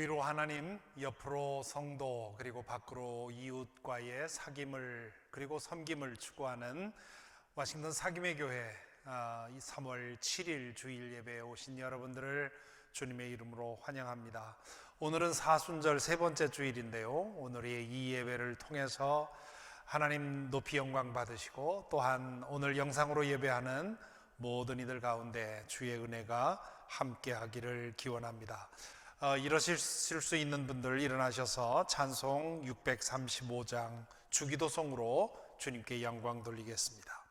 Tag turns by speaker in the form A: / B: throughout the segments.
A: 주위로 하나님, 옆으로 성도, 그리고 밖으로 이웃과의 사귐을 그리고 섬김을 추구하는 워싱턴 사귐의 교회 이 3월 7일 주일 예배에 오신 여러분들을 주님의 이름으로 환영합니다. 오늘은 사순절 세 번째 주일인데요, 오늘의 이 예배를 통해서 하나님 높이 영광 받으시고, 또한 오늘 영상으로 예배하는 모든 이들 가운데 주의 은혜가 함께 하기를 기원합니다. 일어설 수 있는 분들 일어나셔서 찬송 635장 주기도송으로 주님께 영광 돌리겠습니다.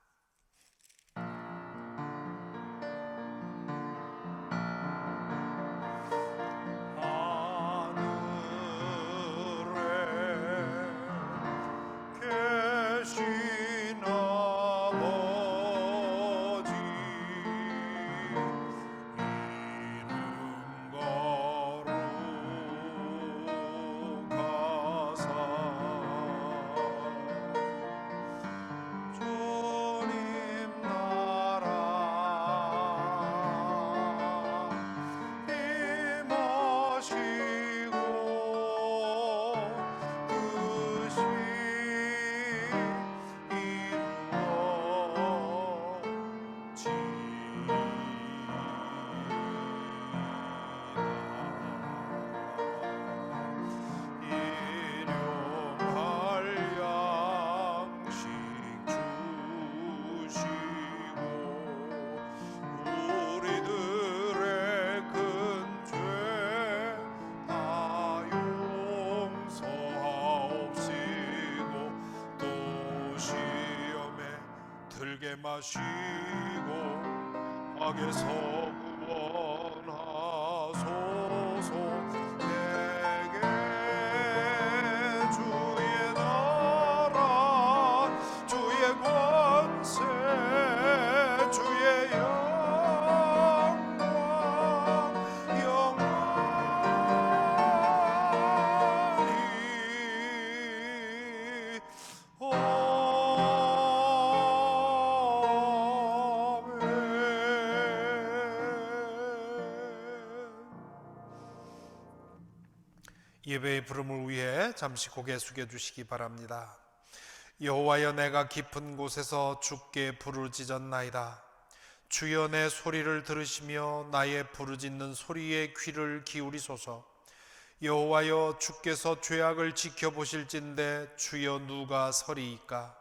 B: 마시고 악에서 구원하소서. 내게 주의 나라, 주의 권세, 주의 영광
A: 예배의 부름을 위해 잠시 고개 숙여주시기 바랍니다. 여호와여, 내가 깊은 곳에서 주께 부르짖었나이다. 주여, 내 소리를 들으시며 나의 부르짖는 소리에 귀를 기울이소서. 여호와여, 주께서 죄악을 지켜보실진대 주여 누가 서리이까.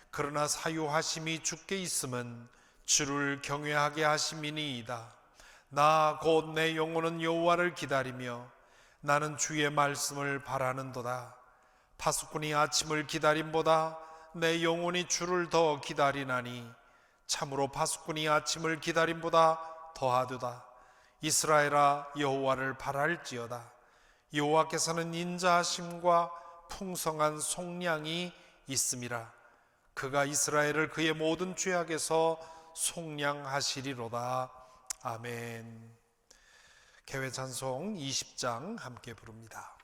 A: 그러나 사유하심이 주께 있음은 주를 경외하게 하심이니이다. 나 곧 내 영혼은 여호와를 기다리며 나는 주의 말씀을 바라는도다. 파수꾼이 아침을 기다림보다 내 영혼이 주를 더 기다리나니 참으로 파수꾼이 아침을 기다림보다 더하도다. 이스라엘아, 여호와를 바랄지어다. 여호와께서는 인자하심과 풍성한 속량이 있음이라. 그가 이스라엘을 그의 모든 죄악에서 속량하시리로다. 아멘. 개회 찬송 20장 함께 부릅니다.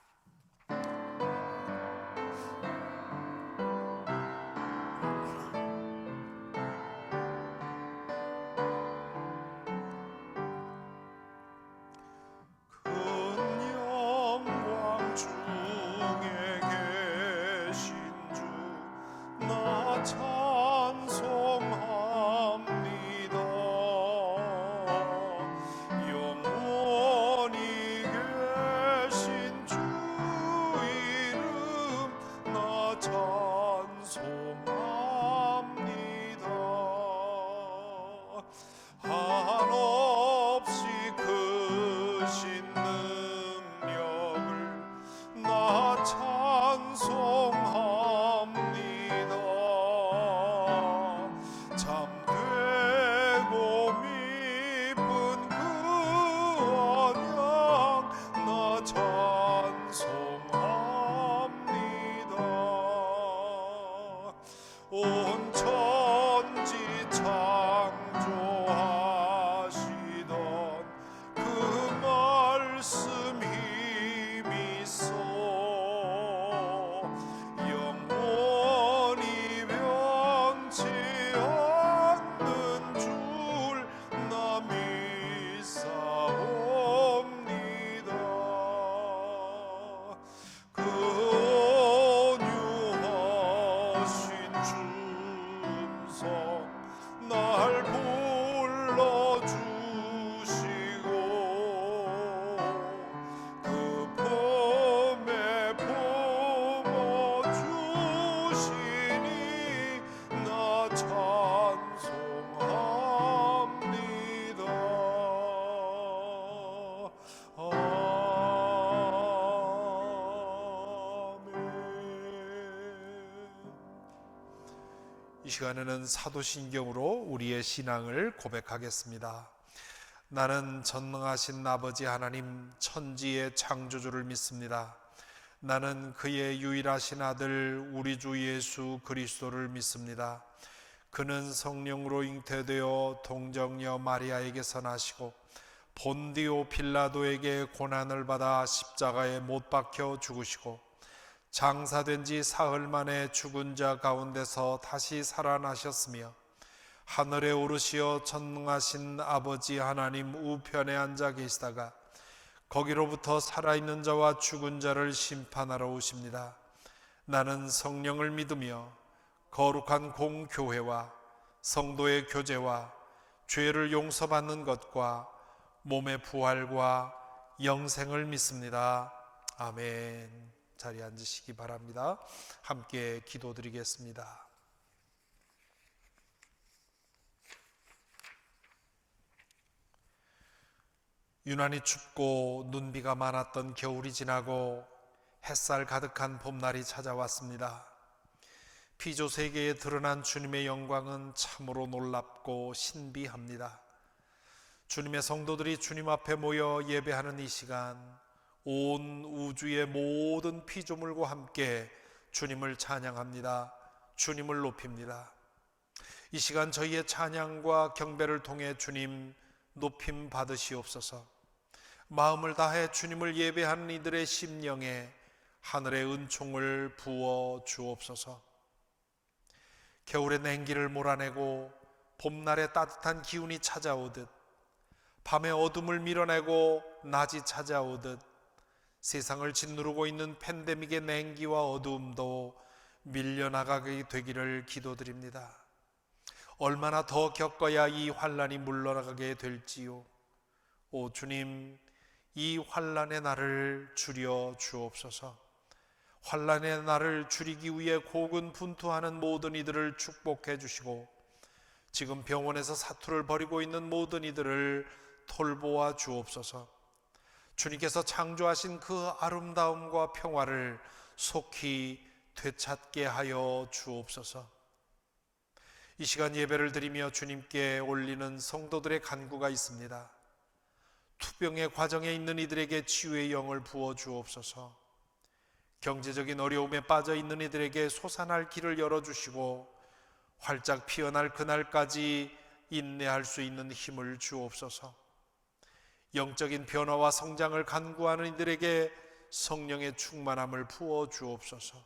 B: 영원히 계신 주 날 불러주시고 그 품에 품어주시니 나 찬송합니다.
A: 이 시간에는 사도신경으로 우리의 신앙을 고백하겠습니다. 나는 전능하신 아버지 하나님 천지의 창조주를 믿습니다. 나는 그의 유일하신 아들 우리 주 예수 그리스도를 믿습니다. 그는 성령으로 잉태되어 동정녀 마리아에게서 나시고 본디오 빌라도에게 고난을 받아 십자가에 못 박혀 죽으시고 장사된 지 사흘 만에 죽은 자 가운데서 다시 살아나셨으며 하늘에 오르시어 전능하신 아버지 하나님 우편에 앉아 계시다가 거기로부터 살아있는 자와 죽은 자를 심판하러 오십니다. 나는 성령을 믿으며 거룩한 공교회와 성도의 교제와 죄를 용서받는 것과 몸의 부활과 영생을 믿습니다. 아멘. 자리에 앉으시기 바랍니다. 함께 기도드리겠습니다. 유난히 춥고 눈비가 많았던 겨울이 지나고 햇살 가득한 봄날이 찾아왔습니다. 피조 세계에 드러난 주님의 영광은 참으로 놀랍고 신비합니다. 주님의 성도들이 주님 앞에 모여 예배하는 이 시간, 온 우주의 모든 피조물과 함께 주님을 찬양합니다. 주님을 높입니다. 이 시간 저희의 찬양과 경배를 통해 주님 높임 받으시옵소서. 마음을 다해 주님을 예배하는 이들의 심령에 하늘의 은총을 부어 주옵소서. 겨울의 냉기를 몰아내고 봄날의 따뜻한 기운이 찾아오듯, 밤의 어둠을 밀어내고 낮이 찾아오듯 세상을 짓누르고 있는 팬데믹의 냉기와 어두움도 밀려나가게 되기를 기도드립니다. 얼마나 더 겪어야 이 환란이 물러나가게 될지요. 오 주님, 이 환란의 날을 줄여 주옵소서. 환란의 날을 줄이기 위해 고군분투하는 모든 이들을 축복해 주시고 지금 병원에서 사투를 벌이고 있는 모든 이들을 돌보아 주옵소서. 주님께서 창조하신 그 아름다움과 평화를 속히 되찾게 하여 주옵소서. 이 시간 예배를 드리며 주님께 올리는 성도들의 간구가 있습니다. 투병의 과정에 있는 이들에게 치유의 영을 부어 주옵소서. 경제적인 어려움에 빠져 있는 이들에게 솟아날 길을 열어주시고 활짝 피어날 그날까지 인내할 수 있는 힘을 주옵소서. 영적인 변화와 성장을 간구하는 이들에게 성령의 충만함을 부어 주옵소서.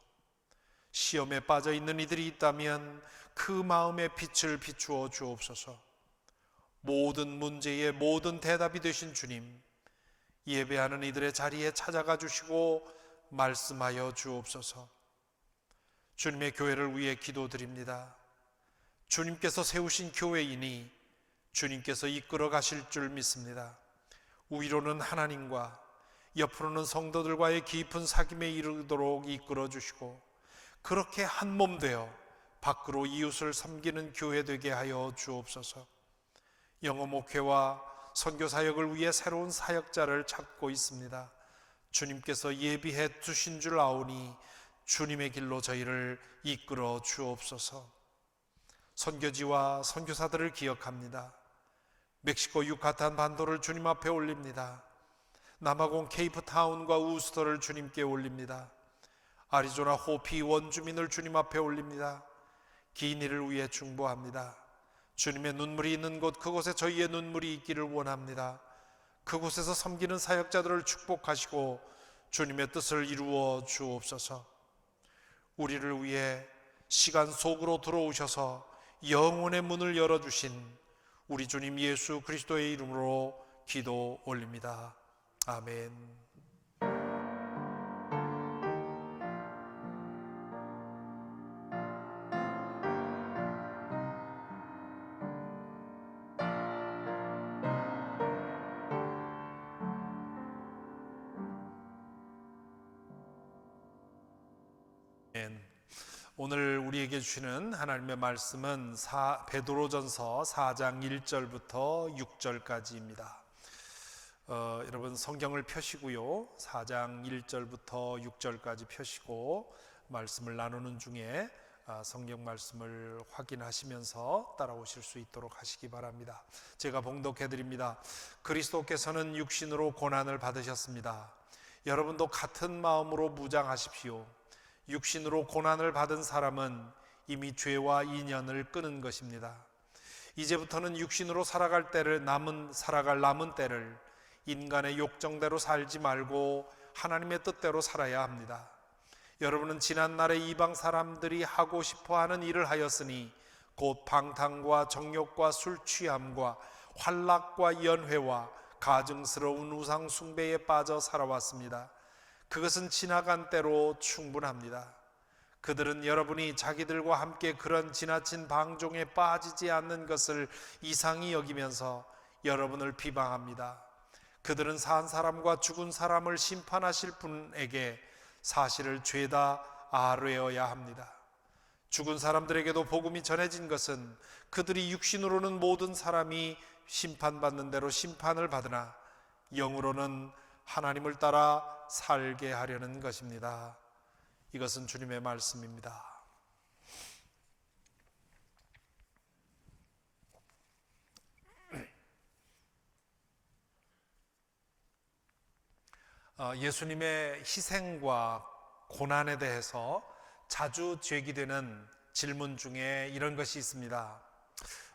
A: 시험에 빠져 있는 이들이 있다면 그 마음의 빛을 비추어 주옵소서. 모든 문제의 모든 대답이 되신 주님, 예배하는 이들의 자리에 찾아가 주시고 말씀하여 주옵소서. 주님의 교회를 위해 기도드립니다. 주님께서 세우신 교회이니 주님께서 이끌어 가실 줄 믿습니다. 위로는 하나님과 옆으로는 성도들과의 깊은 사귐에 이르도록 이끌어 주시고 그렇게 한 몸 되어 밖으로 이웃을 섬기는 교회 되게 하여 주옵소서. 영어 목회와 선교 사역을 위해 새로운 사역자를 찾고 있습니다. 주님께서 예비해 두신 줄 아오니 주님의 길로 저희를 이끌어 주옵소서. 선교지와 선교사들을 기억합니다. 멕시코 유카탄 반도를 주님 앞에 올립니다. 남아공 케이프타운과 우스터를 주님께 올립니다. 아리조나 호피 원주민을 주님 앞에 올립니다. 기니를 위해 중보합니다. 주님의 눈물이 있는 곳, 그곳에 저희의 눈물이 있기를 원합니다. 그곳에서 섬기는 사역자들을 축복하시고 주님의 뜻을 이루어 주옵소서. 우리를 위해 시간 속으로 들어오셔서 영혼의 문을 열어주신 우리 주님 예수 그리스도의 이름으로 기도 올립니다. 아멘. 오늘 우리에게 주시는 하나님의 말씀은 베드로전서 4장 1절부터 6절까지입니다. 여러분 성경을 펴시고요. 4장 1절부터 6절까지 펴시고 말씀을 나누는 중에 성경 말씀을 확인하시면서 따라오실 수 있도록 하시기 바랍니다. 제가 봉독해 드립니다. 그리스도께서는 육신으로 고난을 받으셨습니다. 여러분도 같은 마음으로 무장하십시오. 육신으로 고난을 받은 사람은 이미 죄와 인연을 끊은 것입니다. 이제부터는 육신으로 살아갈 남은 때를 인간의 욕정대로 살지 말고 하나님의 뜻대로 살아야 합니다. 여러분은 지난날에 이방 사람들이 하고 싶어하는 일을 하였으니 곧 방탕과 정욕과 술 취함과 환락과 연회와 가증스러운 우상 숭배에 빠져 살아왔습니다. 그것은 지나간 때로 충분합니다. 그들은 여러분이 자기들과 함께 그런 지나친 방종에 빠지지 않는 것을 이상히 여기면서 여러분을 비방합니다. 그들은 산 사람과 죽은 사람을 심판하실 분에게 사실을 죄다 아뢰어야 합니다. 죽은 사람들에게도 복음이 전해진 것은 그들이 육신으로는 모든 사람이 심판받는 대로 심판을 받으나 영으로는 하나님을 따라 살게 하려는 것입니다. 이것은 주님의 말씀입니다. 예수님의 희생과 고난에 대해서 자주 제기되는 질문 중에 이런 것이 있습니다.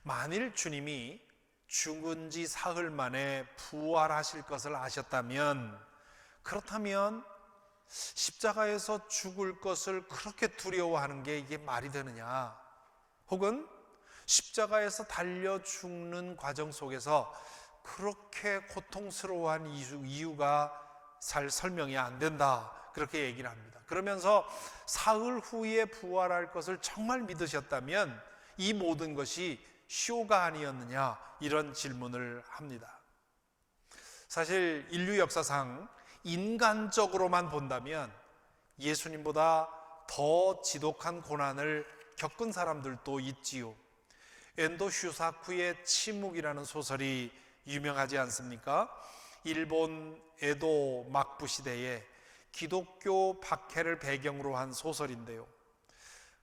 A: 만일 주님이 죽은 지 사흘 만에 부활하실 것을 아셨다면, 그렇다면 십자가에서 죽을 것을 그렇게 두려워하는 게 이게 말이 되느냐? 혹은 십자가에서 달려 죽는 과정 속에서 그렇게 고통스러워한 이유가 잘 설명이 안 된다, 그렇게 얘기를 합니다. 그러면서 사흘 후에 부활할 것을 정말 믿으셨다면 이 모든 것이 쇼가 아니었느냐, 이런 질문을 합니다. 사실 인류 역사상 인간적으로만 본다면 예수님보다 더 지독한 고난을 겪은 사람들도 있지요. 엔도 슈사쿠의 침묵이라는 소설이 유명하지 않습니까? 일본 에도 막부 시대에 기독교 박해를 배경으로 한 소설인데요,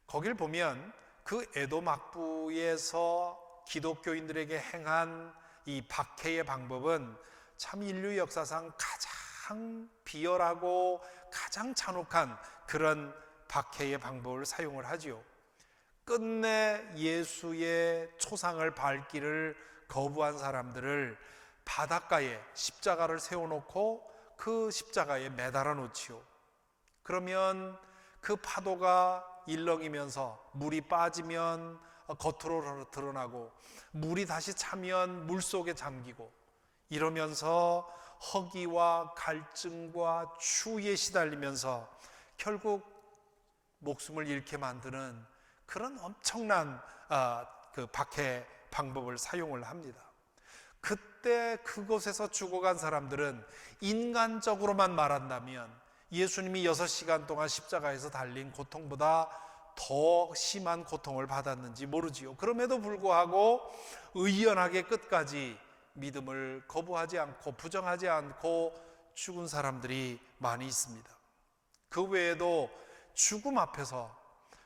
A: 거길 보면 그 에도 막부에서 기독교인들에게 행한 이 박해의 방법은 참 인류 역사상 가장 비열하고 가장 잔혹한 그런 박해의 방법을 사용을 하지요. 끝내 예수의 초상을 밟기를 거부한 사람들을 바닷가에 십자가를 세워놓고 그 십자가에 매달아 놓지요. 그러면 그 파도가 일렁이면서 물이 빠지면 겉으로 드러나고 물이 다시 차면 물속에 잠기고, 이러면서 허기와 갈증과 추위에 시달리면서 결국 목숨을 잃게 만드는 그런 엄청난 그 박해 방법을 사용을 합니다. 그때 그곳에서 죽어간 사람들은 인간적으로만 말한다면 예수님이 6시간 동안 십자가에서 달린 고통보다 더 심한 고통을 받았는지 모르지요. 그럼에도 불구하고 의연하게 끝까지 믿음을 거부하지 않고 부정하지 않고 죽은 사람들이 많이 있습니다. 그 외에도 죽음 앞에서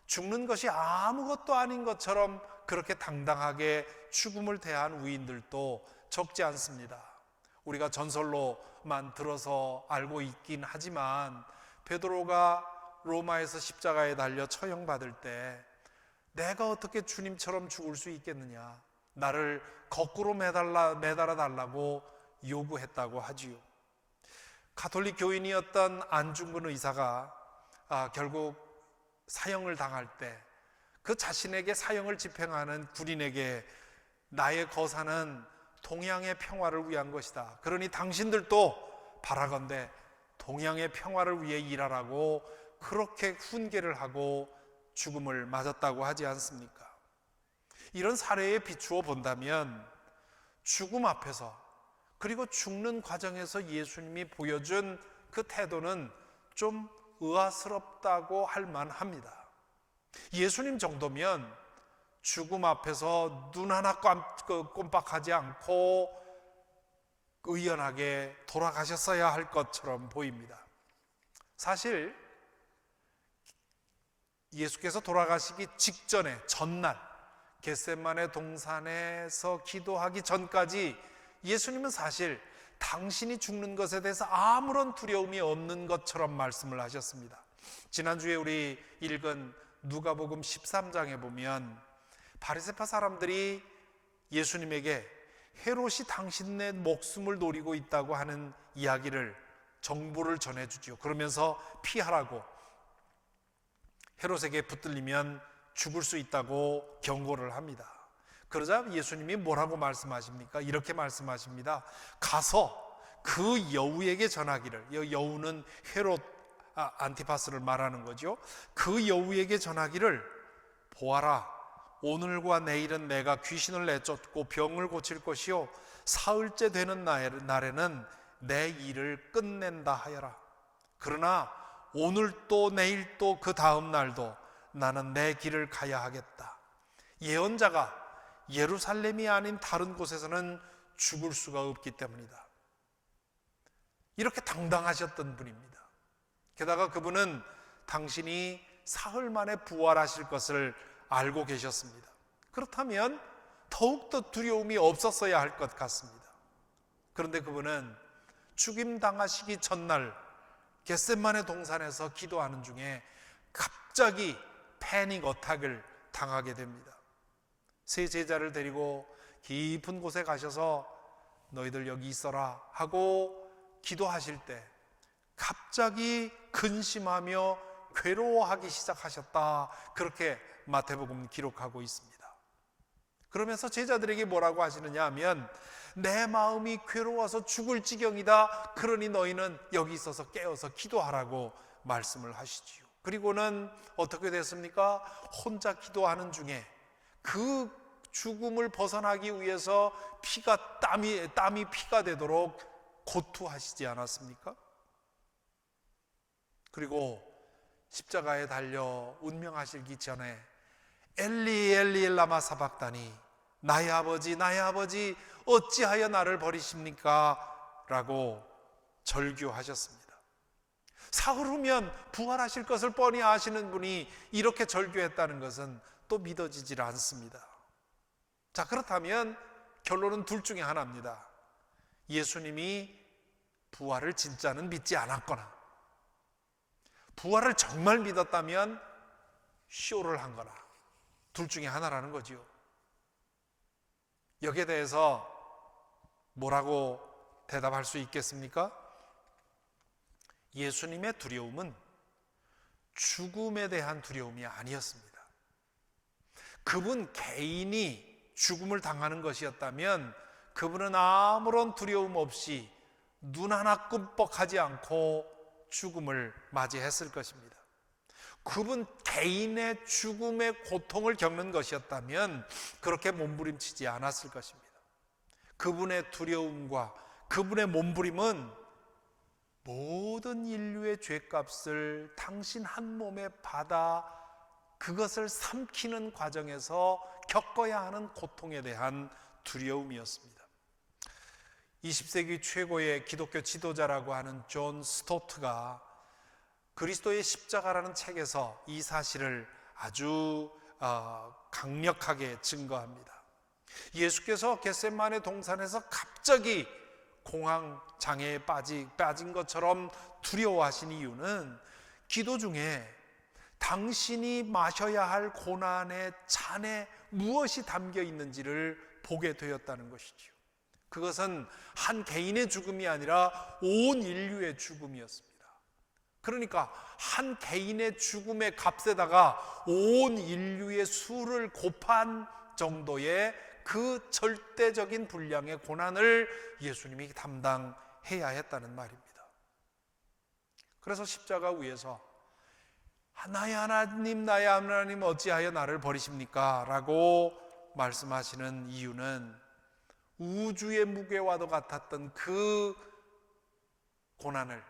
A: 죽는 것이 아무것도 아닌 것처럼 그렇게 당당하게 죽음을 대한 위인들도 적지 않습니다. 우리가 전설로만 들어서 알고 있긴 하지만 베드로가 로마에서 십자가에 달려 처형받을 때 내가 어떻게 주님처럼 죽을 수 있겠느냐, 나를 거꾸로 매달아 달라고 요구했다고 하지요. 가톨릭 교인이었던 안중근 의사가 결국 사형을 당할 때 그 자신에게 사형을 집행하는 군인에게 나의 거사는 동양의 평화를 위한 것이다, 그러니 당신들도 바라건대 동양의 평화를 위해 일하라고 그렇게 훈계를 하고 죽음을 맞았다고 하지 않습니까? 이런 사례에 비추어 본다면 죽음 앞에서 그리고 죽는 과정에서 예수님이 보여준 그 태도는 좀 의아스럽다고 할 만합니다. 예수님 정도면 죽음 앞에서 눈 하나 꼼빡하지 않고 의연하게 돌아가셨어야 할 것처럼 보입니다. 사실 예수께서 돌아가시기 직전에 전날 겟세마네 동산에서 기도하기 전까지 예수님은 사실 당신이 죽는 것에 대해서 아무런 두려움이 없는 것처럼 말씀을 하셨습니다. 지난주에 우리 읽은 누가복음 13장에 보면 바리새파 사람들이 예수님에게 헤롯이 당신의 목숨을 노리고 있다고 하는 이야기를 정보를 전해주죠. 그러면서 피하라고, 헤롯에게 붙들리면 죽을 수 있다고 경고를 합니다. 그러자 예수님이 뭐라고 말씀하십니까? 이렇게 말씀하십니다. 가서 그 여우에게 전하기를, 여우는 헤롯 안티파스를 말하는 거죠. 그 여우에게 전하기를, 보아라, 오늘과 내일은 내가 귀신을 내쫓고 병을 고칠 것이요 사흘째 되는 날에는 내 일을 끝낸다 하여라. 그러나 오늘 또 내일 또 그 다음 날도 나는 내 길을 가야 하겠다. 예언자가 예루살렘이 아닌 다른 곳에서는 죽을 수가 없기 때문이다. 이렇게 당당하셨던 분입니다. 게다가 그분은 당신이 사흘 만에 부활하실 것을 알고 계셨습니다. 그렇다면 더욱더 두려움이 없었어야 할 것 같습니다. 그런데 그분은 죽임 당하시기 전날 겟세마네 동산에서 기도하는 중에 갑자기 패닉 어택을 당하게 됩니다. 세 제자를 데리고 깊은 곳에 가셔서 너희들 여기 있어라 하고 기도하실 때 갑자기 근심하며 괴로워하기 시작하셨다. 그렇게 마태복음 기록하고 있습니다. 그러면서 제자들에게 뭐라고 하시느냐 하면, 내 마음이 괴로워서 죽을 지경이다. 그러니 너희는 여기 있어서 깨어서 기도하라고 말씀을 하시지요. 그리고는 어떻게 됐습니까? 혼자 기도하는 중에 그 죽음을 벗어나기 위해서 땀이 피가 되도록 고투하시지 않았습니까? 그리고 십자가에 달려 운명하시기 전에 엘리 엘리 라마 사박다니, 나의 아버지 나의 아버지 어찌하여 나를 버리십니까? 라고 절규하셨습니다. 사흘 후면 부활하실 것을 뻔히 아시는 분이 이렇게 절규했다는 것은 또 믿어지질 않습니다. 자, 그렇다면 결론은 둘 중에 하나입니다. 예수님이 부활을 진짜는 믿지 않았거나, 부활을 정말 믿었다면 쇼를 한 거나, 둘 중에 하나라는 거지요. 여기에 대해서 뭐라고 대답할 수 있겠습니까? 예수님의 두려움은 죽음에 대한 두려움이 아니었습니다. 그분 개인이 죽음을 당하는 것이었다면 그분은 아무런 두려움 없이 눈 하나 끔뻑하지 않고 죽음을 맞이했을 것입니다. 그분 개인의 죽음의 고통을 겪는 것이었다면 그렇게 몸부림치지 않았을 것입니다. 그분의 두려움과 그분의 몸부림은 모든 인류의 죄값을 당신 한 몸에 받아 그것을 삼키는 과정에서 겪어야 하는 고통에 대한 두려움이었습니다. 20세기 최고의 기독교 지도자라고 하는 존 스토트가 그리스도의 십자가라는 책에서 이 사실을 아주 강력하게 증거합니다. 예수께서 겟세마네 동산에서 갑자기 공황 장애에 빠진 것처럼 두려워하신 이유는 기도 중에 당신이 마셔야 할 고난의 잔에 무엇이 담겨 있는지를 보게 되었다는 것이지요. 그것은 한 개인의 죽음이 아니라 온 인류의 죽음이었습니다. 그러니까 한 개인의 죽음의 값에다가 온 인류의 수를 곱한 정도의 그 절대적인 분량의 고난을 예수님이 담당해야 했다는 말입니다. 그래서 십자가 위에서 나의 하나님 어찌하여 나를 버리십니까? 라고 말씀하시는 이유는 우주의 무게와도 같았던 그 고난을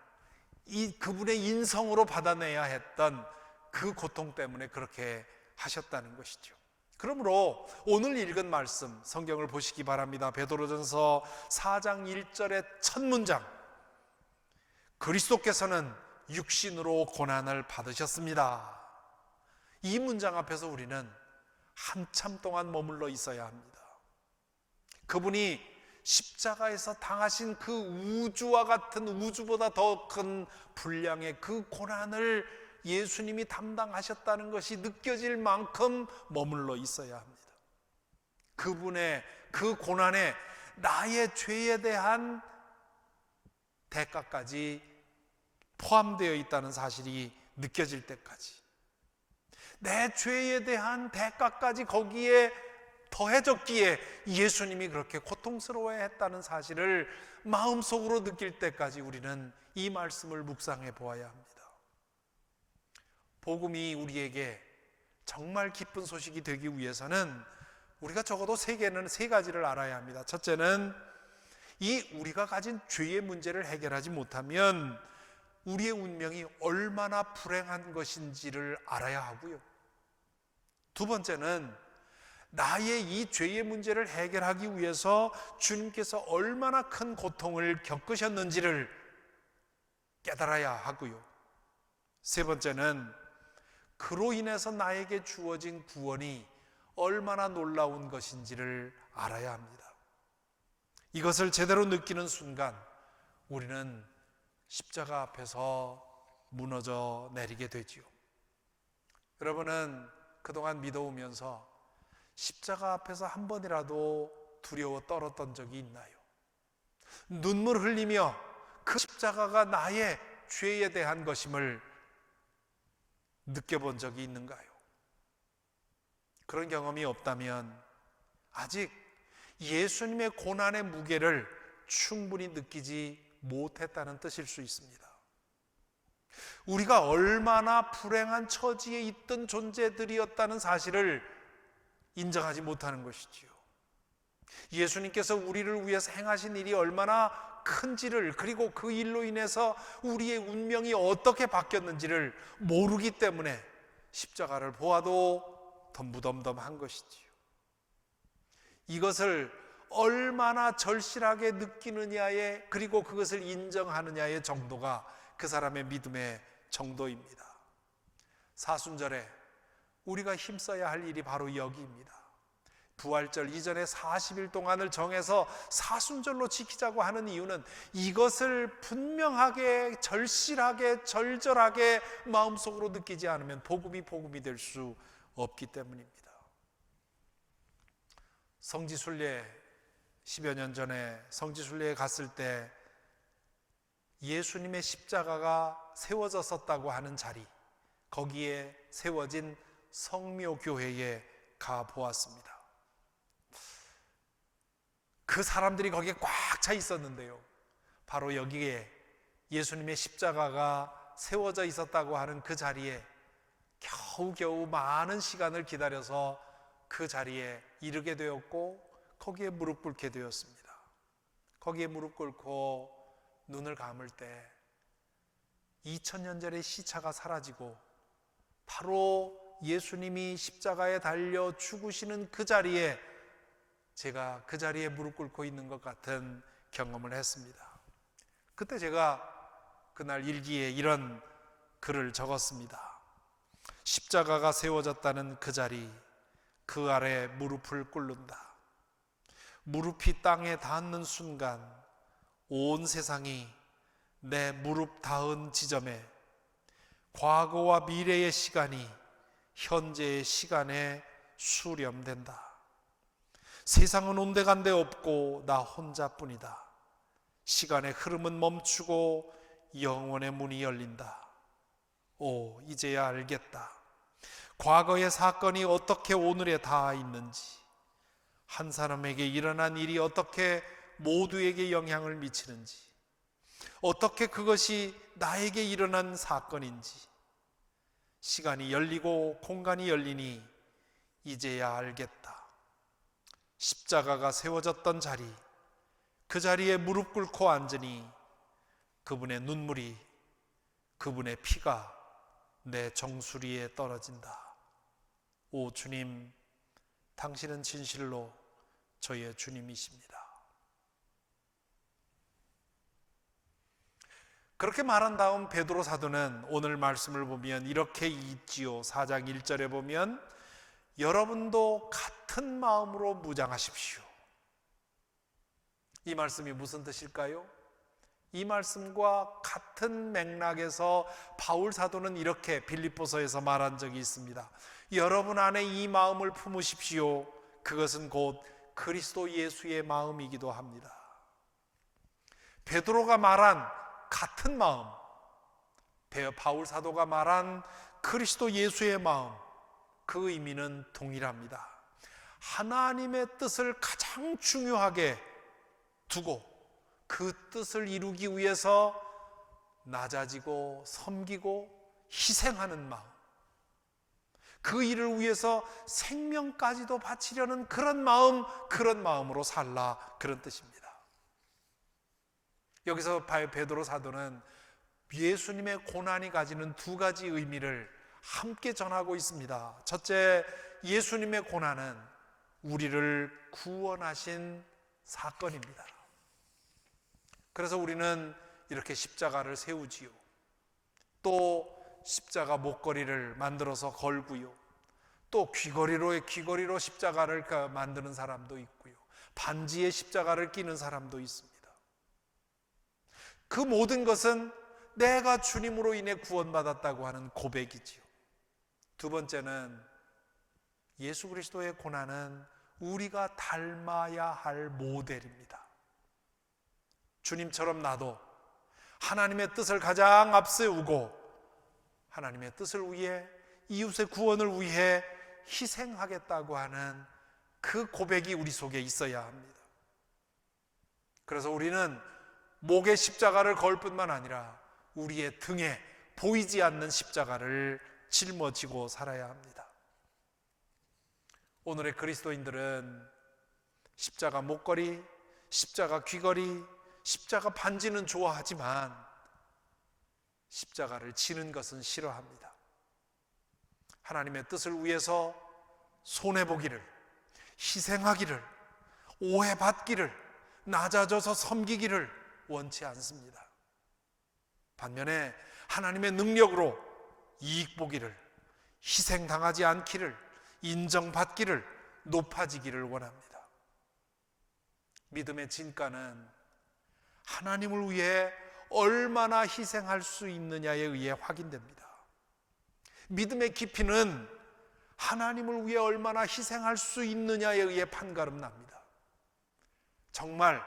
A: 그분의 인성으로 받아내야 했던 그 고통 때문에 그렇게 하셨다는 것이죠. 그러므로 오늘 읽은 말씀 성경을 보시기 바랍니다. 베드로전서 4장 1절의 첫 문장, 그리스도께서는 육신으로 고난을 받으셨습니다. 이 문장 앞에서 우리는 한참 동안 머물러 있어야 합니다. 그분이 십자가에서 당하신 그 우주와 같은, 우주보다 더 큰 분량의 그 고난을 예수님이 담당하셨다는 것이 느껴질 만큼 머물러 있어야 합니다. 그분의 그 고난에 나의 죄에 대한 대가까지 포함되어 있다는 사실이 느껴질 때까지, 내 죄에 대한 대가까지 거기에 더해졌기에 예수님이 그렇게 고통스러워했다는 사실을 마음속으로 느낄 때까지 우리는 이 말씀을 묵상해 보아야 합니다. 복음이 우리에게 정말 기쁜 소식이 되기 위해서는 우리가 적어도 세 가지를 알아야 합니다. 첫째는 이 우리가 가진 죄의 문제를 해결하지 못하면 우리의 운명이 얼마나 불행한 것인지를 알아야 하고요. 두 번째는 나의 이 죄의 문제를 해결하기 위해서 주님께서 얼마나 큰 고통을 겪으셨는지를 깨달아야 하고요. 세 번째는 그로 인해서 나에게 주어진 구원이 얼마나 놀라운 것인지를 알아야 합니다. 이것을 제대로 느끼는 순간 우리는 십자가 앞에서 무너져 내리게 되지요. 여러분은 그동안 믿어오면서 십자가 앞에서 한 번이라도 두려워 떨었던 적이 있나요? 눈물 흘리며 그 십자가가 나의 죄에 대한 것임을 느껴본 적이 있는가요? 그런 경험이 없다면 아직 예수님의 고난의 무게를 충분히 느끼지 못했다는 뜻일 수 있습니다. 우리가 얼마나 불행한 처지에 있던 존재들이었다는 사실을 인정하지 못하는 것이지요. 예수님께서 우리를 위해서 행하신 일이 얼마나 큰지를, 그리고 그 일로 인해서 우리의 운명이 어떻게 바뀌었는지를 모르기 때문에 십자가를 보아도 덤부덤덤한 것이지요. 이것을 얼마나 절실하게 느끼느냐에, 그리고 그것을 인정하느냐의 정도가 그 사람의 믿음의 정도입니다. 사순절에 우리가 힘써야 할 일이 바로 여기입니다. 부활절 이전에 40일 동안을 정해서 사순절로 지키자고 하는 이유는 이것을 분명하게, 절실하게, 절절하게 마음속으로 느끼지 않으면 복음이 될 수 없기 때문입니다. 성지순례 10여 년 전에 성지순례에 갔을 때 예수님의 십자가가 세워졌었다고 하는 자리, 거기에 세워진 성묘교회에 가보았습니다. 그 사람들이 거기에 꽉 차 있었는데요, 바로 여기에 예수님의 십자가가 세워져 있었다고 하는 그 자리에 겨우겨우 많은 시간을 기다려서 그 자리에 이르게 되었고, 거기에 무릎 꿇게 되었습니다. 거기에 무릎 꿇고 눈을 감을 때 2000년 전의 시차가 사라지고 바로 예수님이 십자가에 달려 죽으시는 그 자리에 제가 그 자리에 무릎 꿇고 있는 것 같은 경험을 했습니다. 그때 제가 그날 일기에 이런 글을 적었습니다. 십자가가 세워졌다는 그 자리, 그 아래 무릎을 꿇는다. 무릎이 땅에 닿는 순간 온 세상이 내 무릎 닿은 지점에 과거와 미래의 시간이 현재의 시간에 수렴된다. 세상은 온데간데 없고 나 혼자뿐이다. 시간의 흐름은 멈추고 영원의 문이 열린다. 오, 이제야 알겠다. 과거의 사건이 어떻게 오늘에 닿아 있는지, 한 사람에게 일어난 일이 어떻게 모두에게 영향을 미치는지, 어떻게 그것이 나에게 일어난 사건인지, 시간이 열리고 공간이 열리니 이제야 알겠다. 십자가가 세워졌던 자리, 그 자리에 무릎 꿇고 앉으니 그분의 눈물이, 그분의 피가 내 정수리에 떨어진다. 오 주님, 당신은 진실로 저의 주님이십니다. 그렇게 말한 다음 베드로 사도는 오늘 말씀을 보면 이렇게 읽지요. 4장 1절에 보면 여러분도 같은 마음으로 무장하십시오. 이 말씀이 무슨 뜻일까요? 이 말씀과 같은 맥락에서 바울 사도는 이렇게 빌립보서에서 말한 적이 있습니다. 여러분 안에 이 마음을 품으십시오. 그것은 곧 그리스도 예수의 마음이기도 합니다. 베드로가 말한 같은 마음, 바울 사도가 말한 그리스도 예수의 마음, 그 의미는 동일합니다. 하나님의 뜻을 가장 중요하게 두고 그 뜻을 이루기 위해서 낮아지고 섬기고 희생하는 마음, 그 일을 위해서 생명까지도 바치려는 그런 마음, 그런 마음으로 살라, 그런 뜻입니다. 여기서 베드로 사도는 예수님의 고난이 가지는 두 가지 의미를 함께 전하고 있습니다. 첫째, 예수님의 고난은 우리를 구원하신 사건입니다. 그래서 우리는 이렇게 십자가를 세우지요. 또 십자가 목걸이를 만들어서 걸고요. 또 귀걸이로 십자가를 만드는 사람도 있고요. 반지에 십자가를 끼는 사람도 있습니다. 그 모든 것은 내가 주님으로 인해 구원받았다고 하는 고백이지요. 두 번째는 예수 그리스도의 고난은 우리가 닮아야 할 모델입니다. 주님처럼 나도 하나님의 뜻을 가장 앞세우고 하나님의 뜻을 위해, 이웃의 구원을 위해 희생하겠다고 하는 그 고백이 우리 속에 있어야 합니다. 그래서 우리는 목에 십자가를 걸 뿐만 아니라 우리의 등에 보이지 않는 십자가를 짊어지고 살아야 합니다. 오늘의 그리스도인들은 십자가 목걸이, 십자가 귀걸이, 십자가 반지는 좋아하지만 십자가를 지는 것은 싫어합니다. 하나님의 뜻을 위해서 손해보기를, 희생하기를, 오해받기를, 낮아져서 섬기기를 원치 않습니다. 반면에 하나님의 능력으로 이익 보기를, 희생당하지 않기를, 인정받기를, 높아지기를 원합니다. 믿음의 진가는 하나님을 위해 얼마나 희생할 수 있느냐에 의해 확인됩니다. 믿음의 깊이는 하나님을 위해 얼마나 희생할 수 있느냐에 의해 판가름 납니다. 정말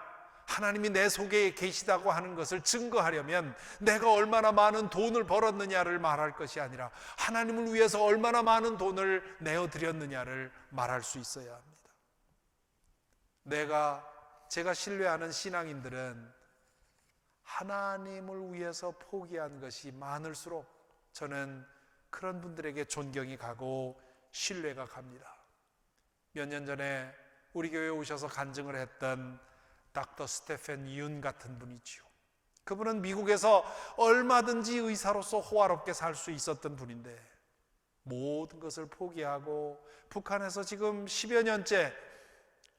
A: 하나님이 내 속에 계시다고 하는 것을 증거하려면 내가 얼마나 많은 돈을 벌었느냐를 말할 것이 아니라 하나님을 위해서 얼마나 많은 돈을 내어드렸느냐를 말할 수 있어야 합니다. 제가 신뢰하는 신앙인들은 하나님을 위해서 포기한 것이 많을수록 저는 그런 분들에게 존경이 가고 신뢰가 갑니다. 몇 년 전에 우리 교회에 오셔서 간증을 했던 닥터 스테펜 윤 같은 분이지요. 그분은 미국에서 얼마든지 의사로서 호화롭게 살 수 있었던 분인데 모든 것을 포기하고 북한에서 지금 10여 년째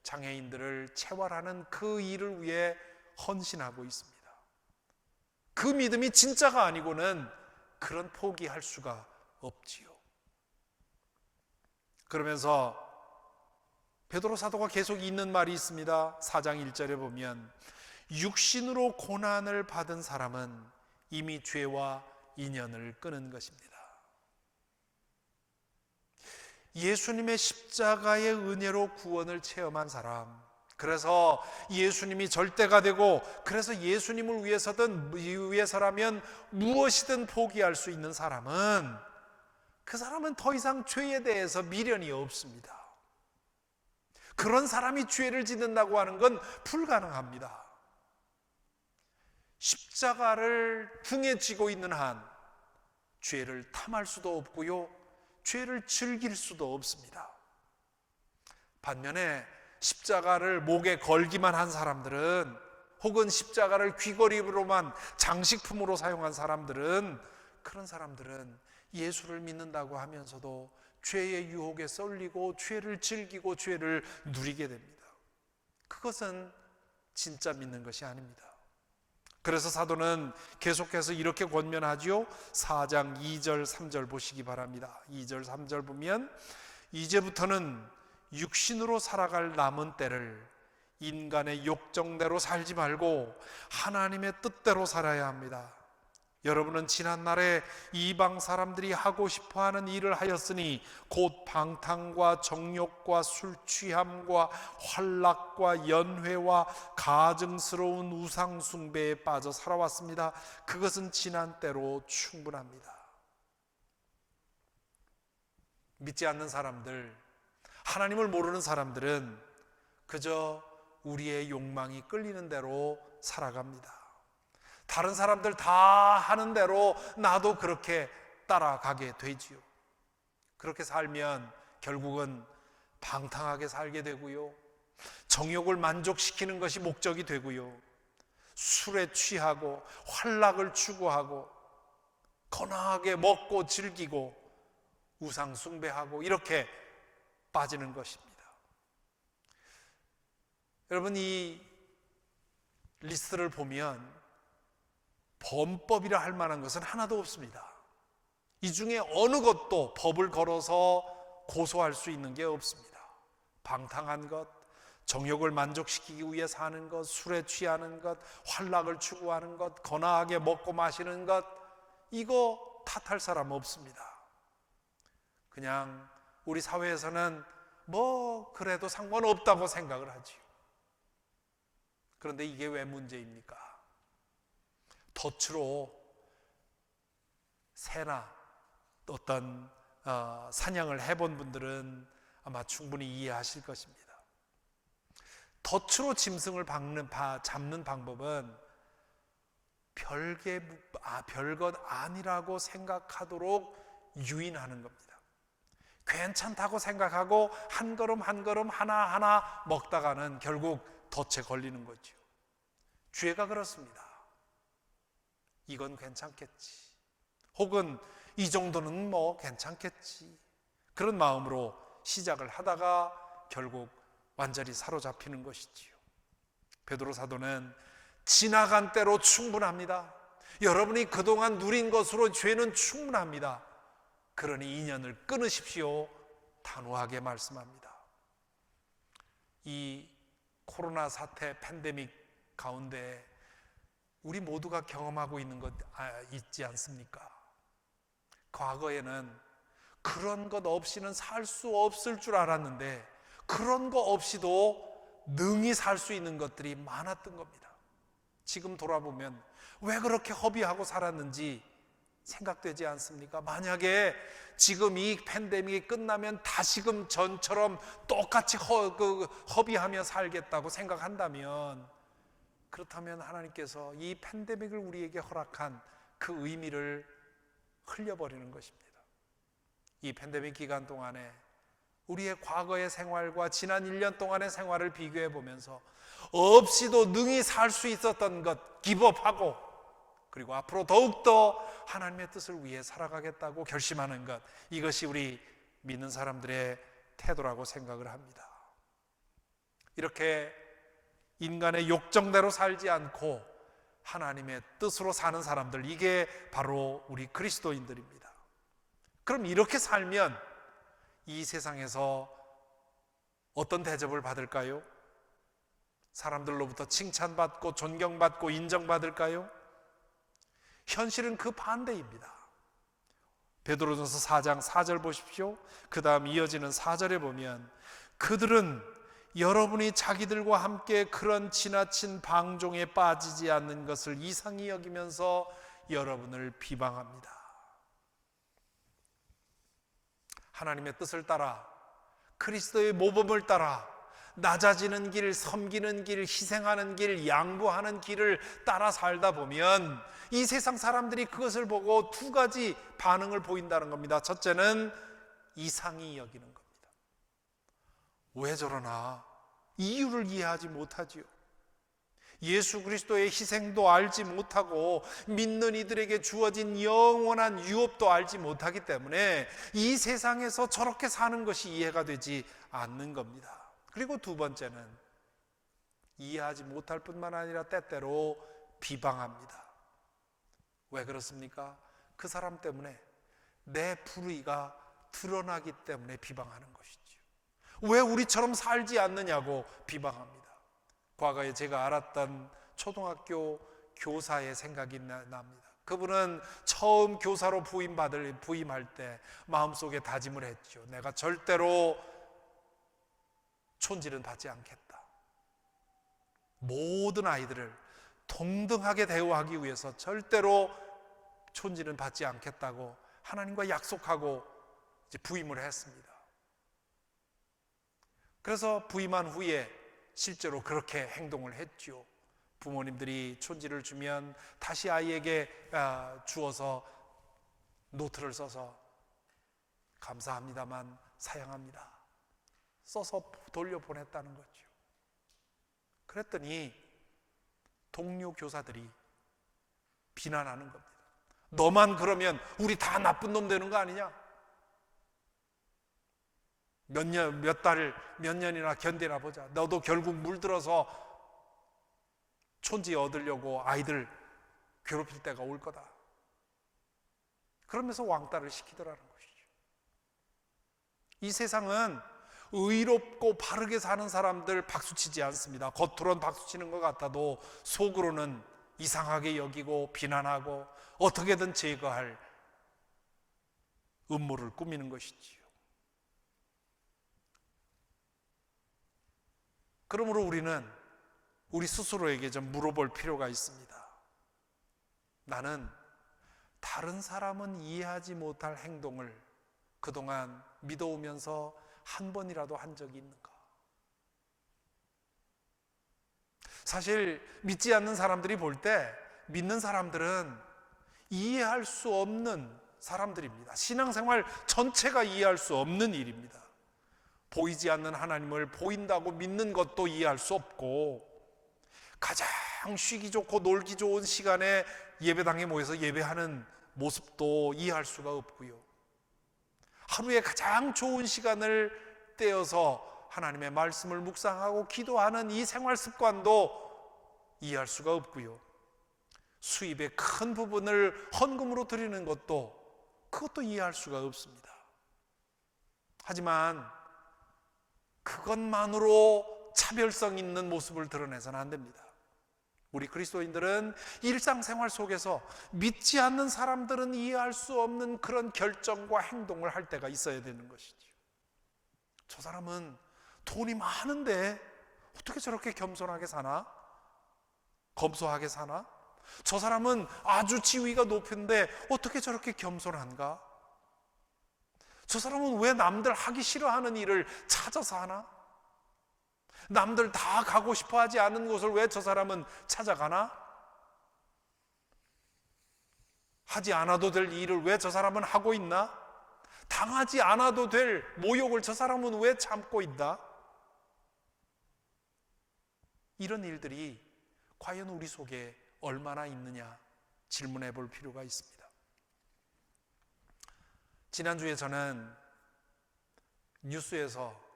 A: 장애인들을 채활하는 그 일을 위해 헌신하고 있습니다. 그 믿음이 진짜가 아니고는 그런 포기할 수가 없지요. 그러면서 베드로 사도가 계속 있는 말이 있습니다. 4장 1절에 보면 육신으로 고난을 받은 사람은 이미 죄와 인연을 끊은 것입니다. 예수님의 십자가의 은혜로 구원을 체험한 사람, 그래서 예수님이 절대가 되고 그래서 예수님을 위해서라면 무엇이든 포기할 수 있는 사람은 그 사람은 더 이상 죄에 대해서 미련이 없습니다. 그런 사람이 죄를 짓는다고 하는 건 불가능합니다. 십자가를 등에 지고 있는 한 죄를 탐할 수도 없고요, 죄를 즐길 수도 없습니다. 반면에 십자가를 목에 걸기만 한 사람들은, 혹은 십자가를 귀걸이로만 장식품으로 사용한 사람들은, 그런 사람들은 예수를 믿는다고 하면서도 죄의 유혹에 쏠리고 죄를 즐기고 죄를 누리게 됩니다. 그것은 진짜 믿는 것이 아닙니다. 그래서 사도는 계속해서 이렇게 권면하지요. 4장 2절 3절 보시기 바랍니다. 2절 3절 보면 이제부터는 육신으로 살아갈 남은 때를 인간의 욕정대로 살지 말고 하나님의 뜻대로 살아야 합니다. 여러분은 지난날에 이방 사람들이 하고 싶어하는 일을 하였으니 곧 방탕과 정욕과 술취함과 환락과 연회와 가증스러운 우상 숭배에 빠져 살아왔습니다. 그것은 지난 때로 충분합니다. 믿지 않는 사람들, 하나님을 모르는 사람들은 그저 우리의 욕망이 끌리는 대로 살아갑니다. 다른 사람들 다 하는 대로 나도 그렇게 따라가게 되지요. 그렇게 살면 결국은 방탕하게 살게 되고요, 정욕을 만족시키는 것이 목적이 되고요, 술에 취하고 환락을 추구하고 거나하게 먹고 즐기고 우상 숭배하고 이렇게 빠지는 것입니다. 여러분, 이 리스트를 보면 범법이라 할 만한 것은 하나도 없습니다. 이 중에 어느 것도 법을 걸어서 고소할 수 있는 게 없습니다. 방탕한 것, 정욕을 만족시키기 위해 사는 것, 술에 취하는 것, 환락을 추구하는 것, 거나하게 먹고 마시는 것, 이거 탓할 사람 없습니다. 그냥 우리 사회에서는 뭐 그래도 상관없다고 생각을 하지요. 그런데 이게 왜 문제입니까? 덫으로 새나 어떤 사냥을 해본 분들은 아마 충분히 이해하실 것입니다. 덫으로 짐승을 잡는 방법은 별것 아니라고 생각하도록 유인하는 겁니다. 괜찮다고 생각하고 한 걸음 한 걸음 하나하나 먹다가는 결국 덫에 걸리는 거죠. 죄가 그렇습니다. 이건 괜찮겠지, 혹은 이 정도는 뭐 괜찮겠지, 그런 마음으로 시작을 하다가 결국 완전히 사로잡히는 것이지요. 베드로 사도는 지나간 때로 충분합니다. 여러분이 그동안 누린 것으로 죄는 충분합니다. 그러니 인연을 끊으십시오, 단호하게 말씀합니다. 이 코로나 사태 팬데믹 가운데 우리 모두가 경험하고 있는 것 있지 않습니까? 과거에는 그런 것 없이는 살 수 없을 줄 알았는데 그런 거 없이도 능히 살 수 있는 것들이 많았던 겁니다. 지금 돌아보면 왜 그렇게 허비하고 살았는지 생각되지 않습니까? 만약에 지금 이 팬데믹이 끝나면 다시금 전처럼 똑같이 허비하며 살겠다고 생각한다면, 그렇다면 하나님께서 이 팬데믹을 우리에게 허락한 그 의미를 흘려버리는 것입니다. 이 팬데믹 기간 동안에 우리의 과거의 생활과 지난 1년 동안의 생활을 비교해 보면서 없이도 능히 살 수 있었던 것 기법하고, 그리고 앞으로 더욱더 하나님의 뜻을 위해 살아가겠다고 결심하는 것, 이것이 우리 믿는 사람들의 태도라고 생각을 합니다. 이렇게 인간의 욕정대로 살지 않고 하나님의 뜻으로 사는 사람들, 이게 바로 우리 그리스도인들입니다. 그럼 이렇게 살면 이 세상에서 어떤 대접을 받을까요? 사람들로부터 칭찬받고 존경받고 인정받을까요? 현실은 그 반대입니다. 베드로전서 4장 4절 보십시오. 그 다음 이어지는 4절에 보면 그들은 여러분이 자기들과 함께 그런 지나친 방종에 빠지지 않는 것을 이상히 여기면서 여러분을 비방합니다. 하나님의 뜻을 따라, 그리스도의 모범을 따라 낮아지는 길, 섬기는 길, 희생하는 길, 양보하는 길을 따라 살다 보면 이 세상 사람들이 그것을 보고 두 가지 반응을 보인다는 겁니다. 첫째는 이상히 여기는 겁니다. 왜 저러나 이유를 이해하지 못하지요. 예수 그리스도의 희생도 알지 못하고 믿는 이들에게 주어진 영원한 유업도 알지 못하기 때문에 이 세상에서 저렇게 사는 것이 이해가 되지 않는 겁니다. 그리고 두 번째는 이해하지 못할 뿐만 아니라 때때로 비방합니다. 왜 그렇습니까? 그 사람 때문에 내 불의가 드러나기 때문에 비방하는 것이죠. 왜 우리처럼 살지 않느냐고 비방합니다. 과거에 제가 알았던 초등학교 교사의 생각이 납니다. 그분은 처음 교사로 부임할 때 마음속에 다짐을 했죠. 내가 절대로 촌질은 받지 않겠다. 모든 아이들을 동등하게 대우하기 위해서 절대로 촌질은 받지 않겠다고 하나님과 약속하고 이제 부임을 했습니다. 그래서 부임한 후에 실제로 그렇게 행동을 했죠. 부모님들이 촌지를 주면 다시 아이에게 주어서 노트를 써서 감사합니다만 사양합니다. 써서 돌려보냈다는 거죠. 그랬더니 동료 교사들이 비난하는 겁니다. 너만 그러면 우리 다 나쁜 놈 되는 거 아니냐? 몇 년이나 견디나 보자. 너도 결국 물들어서 촌지 얻으려고 아이들 괴롭힐 때가 올 거다. 그러면서 왕따를 시키더라는 것이죠. 이 세상은 의롭고 바르게 사는 사람들 박수치지 않습니다. 겉으로는 박수치는 것 같아도 속으로는 이상하게 여기고 비난하고 어떻게든 제거할 음모를 꾸미는 것이지요. 그러므로 우리는 우리 스스로에게 좀 물어볼 필요가 있습니다. 나는 다른 사람은 이해하지 못할 행동을 그동안 믿어오면서 한 번이라도 한 적이 있는가? 사실 믿지 않는 사람들이 볼 때 믿는 사람들은 이해할 수 없는 사람들입니다. 신앙생활 전체가 이해할 수 없는 일입니다. 보이지 않는 하나님을 보인다고 믿는 것도 이해할 수 없고, 가장 쉬기 좋고 놀기 좋은 시간에 예배당에 모여서 예배하는 모습도 이해할 수가 없고요. 하루에 가장 좋은 시간을 떼어서 하나님의 말씀을 묵상하고 기도하는 이 생활 습관도 이해할 수가 없고요. 수입의 큰 부분을 헌금으로 드리는 그것도 이해할 수가 없습니다. 하지만 그것만으로 차별성 있는 모습을 드러내서는 안 됩니다. 우리 그리스도인들은 일상생활 속에서 믿지 않는 사람들은 이해할 수 없는 그런 결정과 행동을 할 때가 있어야 되는 것이죠. 저 사람은 돈이 많은데 어떻게 저렇게 겸손하게 사나? 검소하게 사나? 저 사람은 아주 지위가 높은데 어떻게 저렇게 겸손한가? 저 사람은 왜 남들 하기 싫어하는 일을 찾아서 하나? 남들 다 가고 싶어 하지 않은 곳을 왜 저 사람은 찾아가나? 하지 않아도 될 일을 왜 저 사람은 하고 있나? 당하지 않아도 될 모욕을 저 사람은 왜 참고 있나? 이런 일들이 과연 우리 속에 얼마나 있느냐 질문해 볼 필요가 있습니다. 지난주에 저는 뉴스에서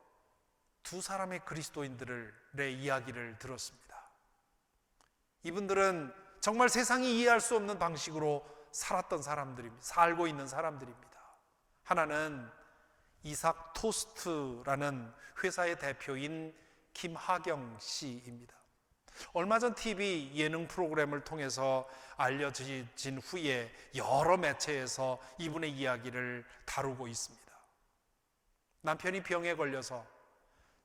A: 두 사람의 그리스도인들의 이야기를 들었습니다. 이분들은 정말 세상이 이해할 수 없는 방식으로 살았던 사람들입니다. 살고 있는 사람들입니다. 하나는 이삭 토스트라는 회사의 대표인 김하경 씨입니다. 얼마 전 TV 예능 프로그램을 통해서 알려진 후에 여러 매체에서 이분의 이야기를 다루고 있습니다. 남편이 병에 걸려서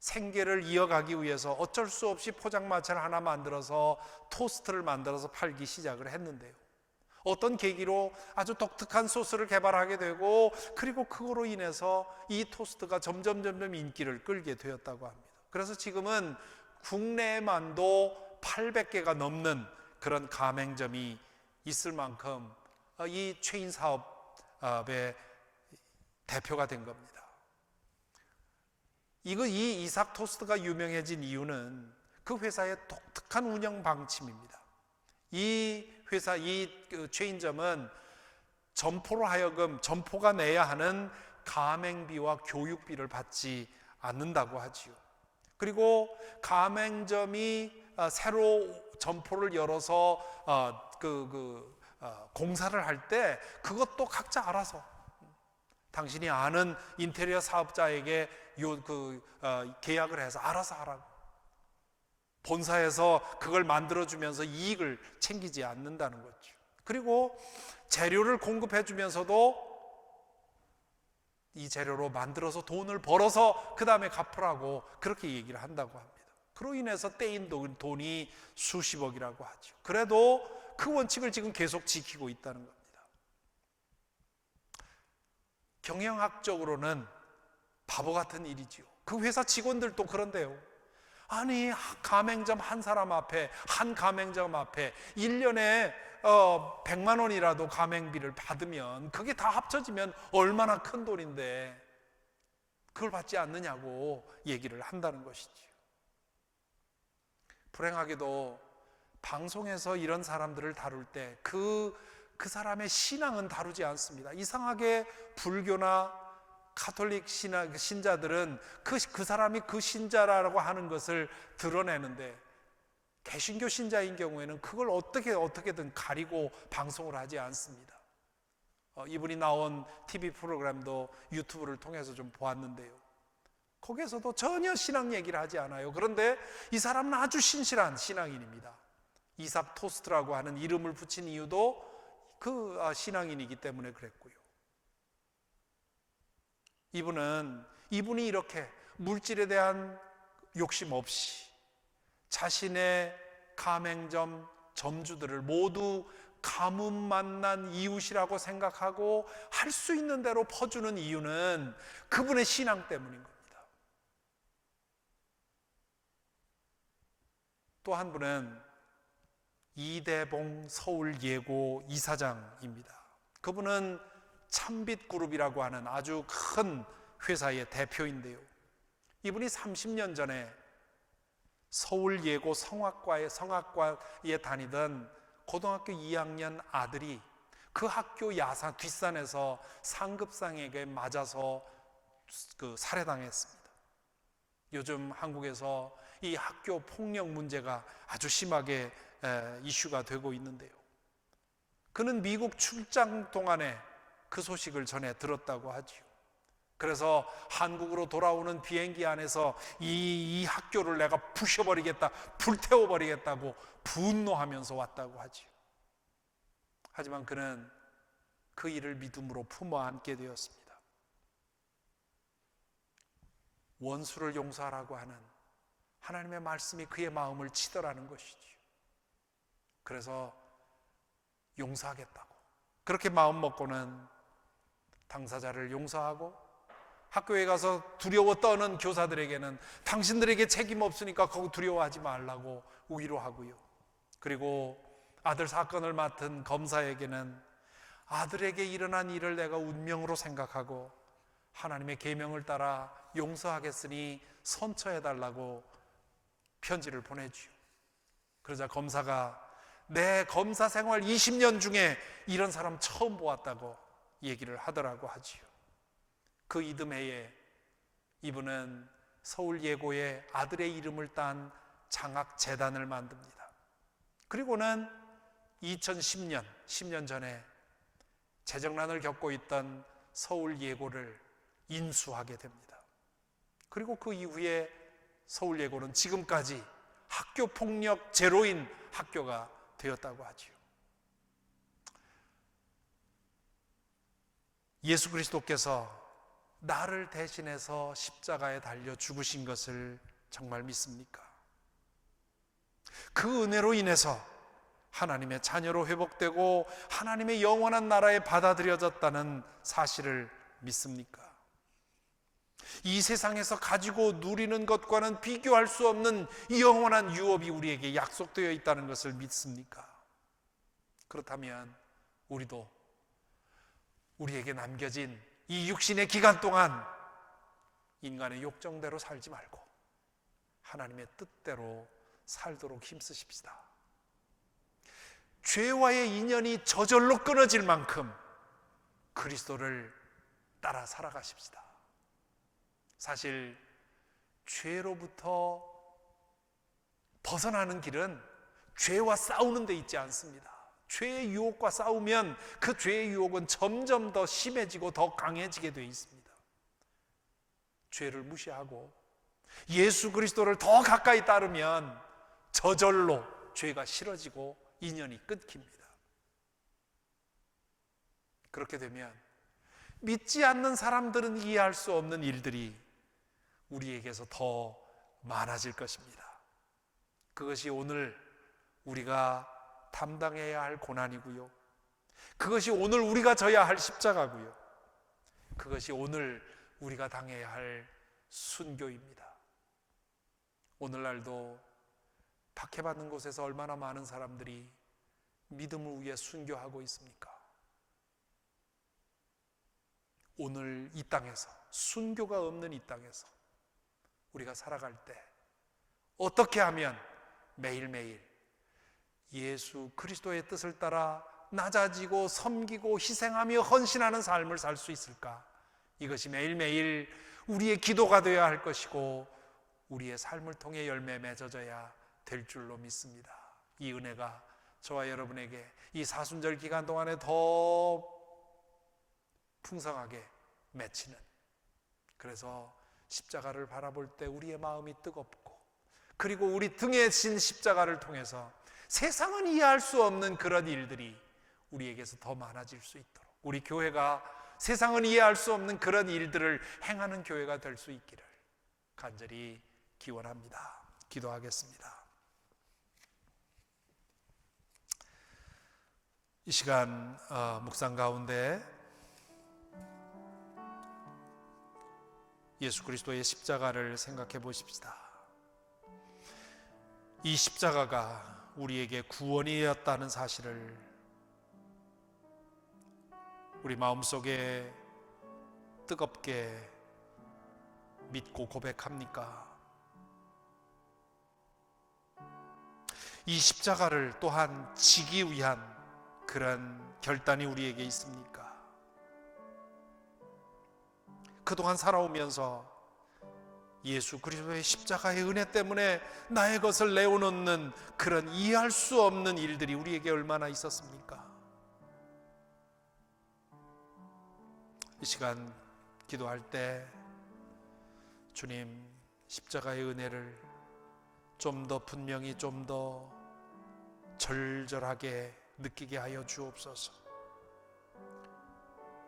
A: 생계를 이어가기 위해서 어쩔 수 없이 포장마차를 하나 만들어서 토스트를 만들어서 팔기 시작을 했는데요. 어떤 계기로 아주 독특한 소스를 개발하게 되고, 그리고 그거로 인해서 이 토스트가 점점 인기를 끌게 되었다고 합니다. 그래서 지금은 국내에만도 800개가 넘는 그런 가맹점이 있을 만큼 이 체인 사업의 대표가 된 겁니다. 이 이삭 토스트가 유명해진 이유는 그 회사의 독특한 운영 방침입니다. 이 회사, 이 체인점은 점포로 하여금 점포가 내야 하는 가맹비와 교육비를 받지 않는다고 하지요. 그리고 가맹점이 새로 점포를 열어서 공사를 할 때 그것도 각자 알아서, 당신이 아는 인테리어 사업자에게 계약을 해서 알아서 하라고, 본사에서 그걸 만들어주면서 이익을 챙기지 않는다는 거죠. 그리고 재료를 공급해 주면서도 이 재료로 만들어서 돈을 벌어서 그 다음에 갚으라고 그렇게 얘기를 한다고 합니다. 그로 인해서 떼인 돈이 수십억이라고 하죠. 그래도 그 원칙을 지금 계속 지키고 있다는 겁니다. 경영학적으로는 바보 같은 일이지요. 그 회사 직원들도 그런데요. 아니, 가맹점 한 사람 앞에, 한 가맹점 앞에 1년에 100만 원이라도 가맹비를 받으면 그게 다 합쳐지면 얼마나 큰 돈인데 그걸 받지 않느냐고 얘기를 한다는 것이지요. 불행하게도 방송에서 이런 사람들을 다룰 때 그 사람의 신앙은 다루지 않습니다. 이상하게 불교나 카톨릭 신자들은 그 사람이 그 신자라고 하는 것을 드러내는데, 개신교 신자인 경우에는 그걸 어떻게든 가리고 방송을 하지 않습니다. 이분이 나온 TV 프로그램도 유튜브를 통해서 좀 보았는데요, 거기에서도 전혀 신앙 얘기를 하지 않아요. 그런데 이 사람은 아주 신실한 신앙인입니다. 이삽 토스트라고 하는 이름을 붙인 이유도 그 신앙인이기 때문에 그랬고요. 이분이 이렇게 물질에 대한 욕심 없이 자신의 가맹점 점주들을 모두 가뭄 만난 이웃이라고 생각하고 할 수 있는 대로 퍼주는 이유는 그분의 신앙 때문인 겁니다. 또 한 분은 이대봉 서울예고 이사장입니다. 그분은 참빛그룹이라고 하는 아주 큰 회사의 대표인데요, 이분이 30년 전에 서울예고 성악과에 다니던 고등학교 2학년 아들이 그 학교 야산 뒷산에서 상급상에게 맞아서 살해당했습니다. 요즘 한국에서 이 학교 폭력 문제가 아주 심하게 이슈가 되고 있는데요, 그는 미국 출장 동안에 그 소식을 전해 들었다고 하지요. 그래서 한국으로 돌아오는 비행기 안에서 이 학교를 내가 부셔버리겠다, 불태워버리겠다고 분노하면서 왔다고 하지요. 하지만 그는 그 일을 믿음으로 품어 안게 되었습니다. 원수를 용서하라고 하는 하나님의 말씀이 그의 마음을 치더라는 것이지요. 그래서 용서하겠다고 그렇게 마음 먹고는 당사자를 용서하고, 학교에 가서 두려워 떠는 교사들에게는 당신들에게 책임 없으니까 거기 두려워하지 말라고 위로하고요. 그리고 아들 사건을 맡은 검사에게는 아들에게 일어난 일을 내가 운명으로 생각하고 하나님의 계명을 따라 용서하겠으니 선처해달라고 편지를 보내주요. 그러자 검사가 내 검사 생활 20년 중에 이런 사람 처음 보았다고 얘기를 하더라고 하지요. 그 이듬해에 이분은 서울예고에 아들의 이름을 딴 장학재단을 만듭니다. 그리고는 2010년, 10년 전에 재정난을 겪고 있던 서울예고를 인수하게 됩니다. 그리고 그 이후에 서울예고는 지금까지 학교폭력 제로인 학교가 되었다고 하지요. 예수 그리스도께서 나를 대신해서 십자가에 달려 죽으신 것을 정말 믿습니까? 그 은혜로 인해서 하나님의 자녀로 회복되고 하나님의 영원한 나라에 받아들여졌다는 사실을 믿습니까? 이 세상에서 가지고 누리는 것과는 비교할 수 없는 영원한 유업이 우리에게 약속되어 있다는 것을 믿습니까? 그렇다면 우리도 우리에게 남겨진 이 육신의 기간 동안 인간의 욕정대로 살지 말고 하나님의 뜻대로 살도록 힘쓰십시다. 죄와의 인연이 저절로 끊어질 만큼 그리스도를 따라 살아가십시다. 사실 죄로부터 벗어나는 길은 죄와 싸우는 데 있지 않습니다. 죄의 유혹과 싸우면 그 죄의 유혹은 점점 더 심해지고 더 강해지게 되어 있습니다. 죄를 무시하고 예수 그리스도를 더 가까이 따르면 저절로 죄가 싫어지고 인연이 끊깁니다. 그렇게 되면 믿지 않는 사람들은 이해할 수 없는 일들이 우리에게서 더 많아질 것입니다. 그것이 오늘 우리가 담당해야 할 고난이고요. 그것이 오늘 우리가 져야 할 십자가고요. 그것이 오늘 우리가 당해야 할 순교입니다. 오늘날도 박해받는 곳에서 얼마나 많은 사람들이 믿음을 위해 순교하고 있습니까? 오늘 이 땅에서, 순교가 없는 이 땅에서 우리가 살아갈 때 어떻게 하면 매일매일 예수 그리스도의 뜻을 따라 낮아지고 섬기고 희생하며 헌신하는 삶을 살 수 있을까? 이것이 매일매일 우리의 기도가 되어야 할 것이고 우리의 삶을 통해 열매 맺어져야 될 줄로 믿습니다. 이 은혜가 저와 여러분에게 이 사순절 기간 동안에 더 풍성하게 맺히는, 그래서 십자가를 바라볼 때 우리의 마음이 뜨겁고, 그리고 우리 등에 진 십자가를 통해서 세상은 이해할 수 없는 그런 일들이 우리에게서 더 많아질 수 있도록, 우리 교회가 세상은 이해할 수 없는 그런 일들을 행하는 교회가 될 수 있기를 간절히 기원합니다. 기도하겠습니다. 이 시간 묵상 가운데 예수 그리스도의 십자가를 생각해 보십시다. 이 십자가가 우리에게 구원이었다는 사실을 우리 마음속에 뜨겁게 믿고 고백합니까? 이 십자가를 또한 지기 위한 그런 결단이 우리에게 있습니까? 그동안 살아오면서 예수 그리스도의 십자가의 은혜 때문에 나의 것을 내어놓는 그런 이해할 수 없는 일들이 우리에게 얼마나 있었습니까? 이 시간 기도할 때 주님, 십자가의 은혜를 좀 더 분명히, 좀 더 절절하게 느끼게 하여 주옵소서.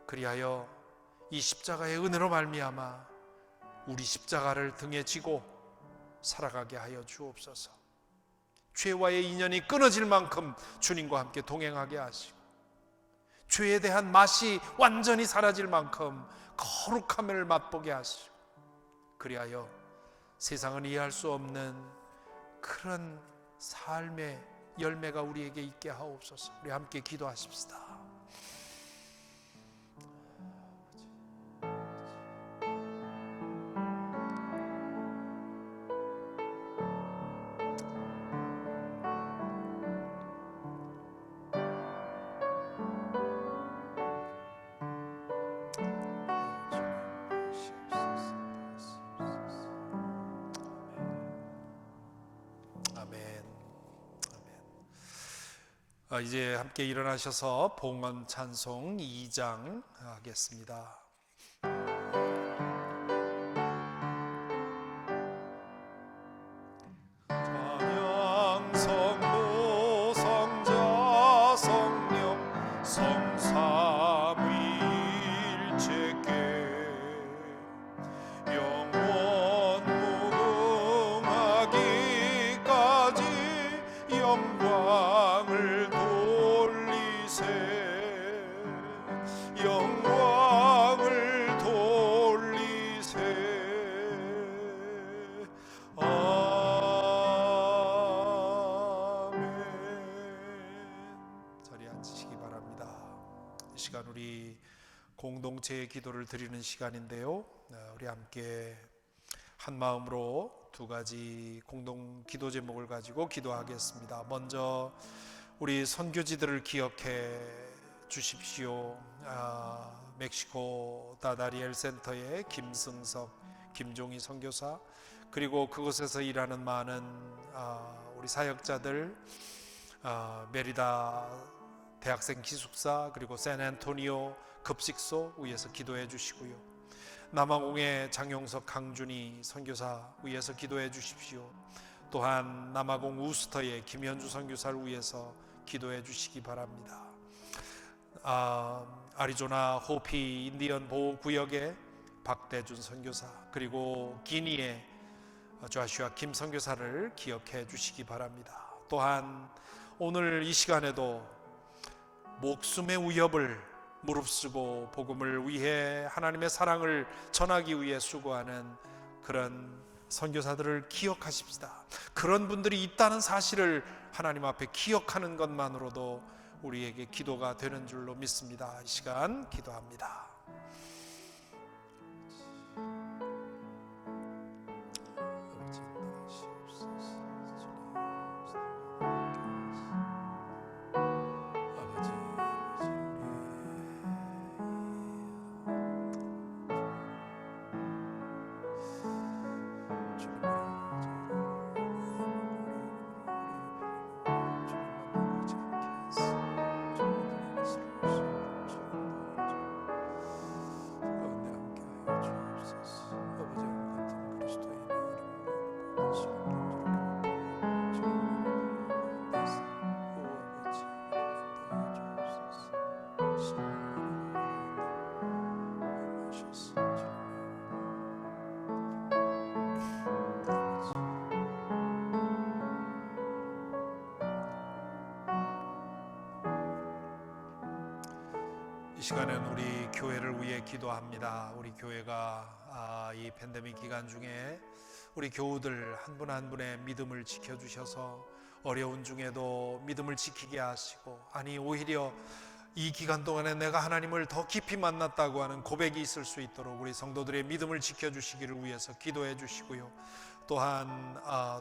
A: 그리하여 이 십자가의 은혜로 말미암아 우리 십자가를 등에 지고 살아가게 하여 주옵소서. 죄와의 인연이 끊어질 만큼 주님과 함께 동행하게 하시고, 죄에 대한 맛이 완전히 사라질 만큼 거룩함을 맛보게 하시고, 그리하여 세상은 이해할 수 없는 그런 삶의 열매가 우리에게 있게 하옵소서. 우리 함께 기도하십시다. 이제 함께 일어나셔서 봉헌 찬송 2장 하겠습니다.
B: 찬양 성부 성자 성령 성삼위일체께 영원 무궁하기까지 영광을 돌리세 영광을 돌리세 아멘.
A: 자리에 앉으시기 바랍니다. 이 시간 우리 공동체의 기도를 드리는 시간인데요, 우리 함께 한 마음으로 두 가지 공동 기도 제목을 가지고 기도하겠습니다. 먼저 우리 선교지들을 기억해 주십시오. 멕시코 다다리엘 센터의 김승석, 김종희 선교사, 그리고 그곳에서 일하는 많은 우리 사역자들, 메리다 대학생 기숙사, 그리고 샌안토니오 급식소 위에서 기도해 주시고요. 남아공의 장용석, 강준희 선교사 위에서 기도해 주십시오. 또한 남아공 우스터의 김현주 선교사를 위해서 기도해 주시기 바랍니다. 아리조나 호피 인디언 보호구역의 박대준 선교사, 그리고 기니의 조슈아 김 선교사를 기억해 주시기 바랍니다. 또한 오늘 이 시간에도 목숨의 위협을 무릅쓰고 복음을 위해 하나님의 사랑을 전하기 위해 수고하는 그런 선교사들을 기억하십시다. 그런 분들이 있다는 사실을 하나님 앞에 기억하는 것만으로도 우리에게 기도가 되는 줄로 믿습니다. 이 시간 기도합니다. 이 시간은 우리 교회를 위해 기도합니다. 우리 교회가 이 팬데믹 기간 중에 우리 교우들 한 분 한 분의 믿음을 지켜주셔서 어려운 중에도 믿음을 지키게 하시고, 아니 오히려 이 기간 동안에 내가 하나님을 더 깊이 만났다고 하는 고백이 있을 수 있도록 우리 성도들의 믿음을 지켜주시기를 위해서 기도해 주시고요. 또한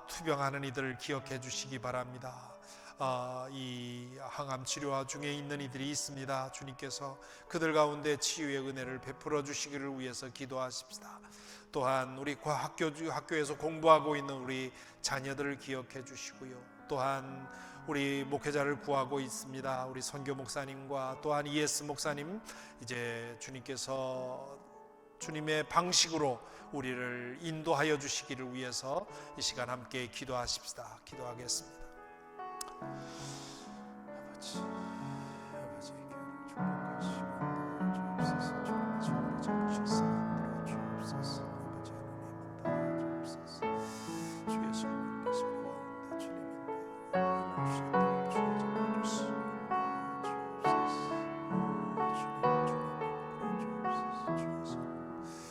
A: 투병하는 이들을 기억해 주시기 바랍니다. 이 항암 치료 중에 있는 이들이 있습니다. 주님께서 그들 가운데 치유의 은혜를 베풀어 주시기를 위해서 기도하십시다. 또한 우리 학교에서 공부하고 있는 우리 자녀들을 기억해 주시고요. 또한 우리 목회자를 구하고 있습니다. 우리 선교 목사님과 또한 ES 목사님, 이제 주님께서 주님의 방식으로 우리를 인도하여 주시기를 위해서 이 시간 함께 기도하십시다. 기도하겠습니다. 아버지, 아버지의 교회를 축복하시고 주옵소서. 주님의 종을 잡으셔서 만들어 주옵소서. 아버지 하나님 만나 주옵소서. 주 예수님께서 우리 가운데 주님의 나를 주시도록 주여 잡아주시옵소서. 주님 이끌어 주옵소서. 주 예수님 우리와 함께 하시고 아버지 하나님 잡아주시고 주옵소서. 주님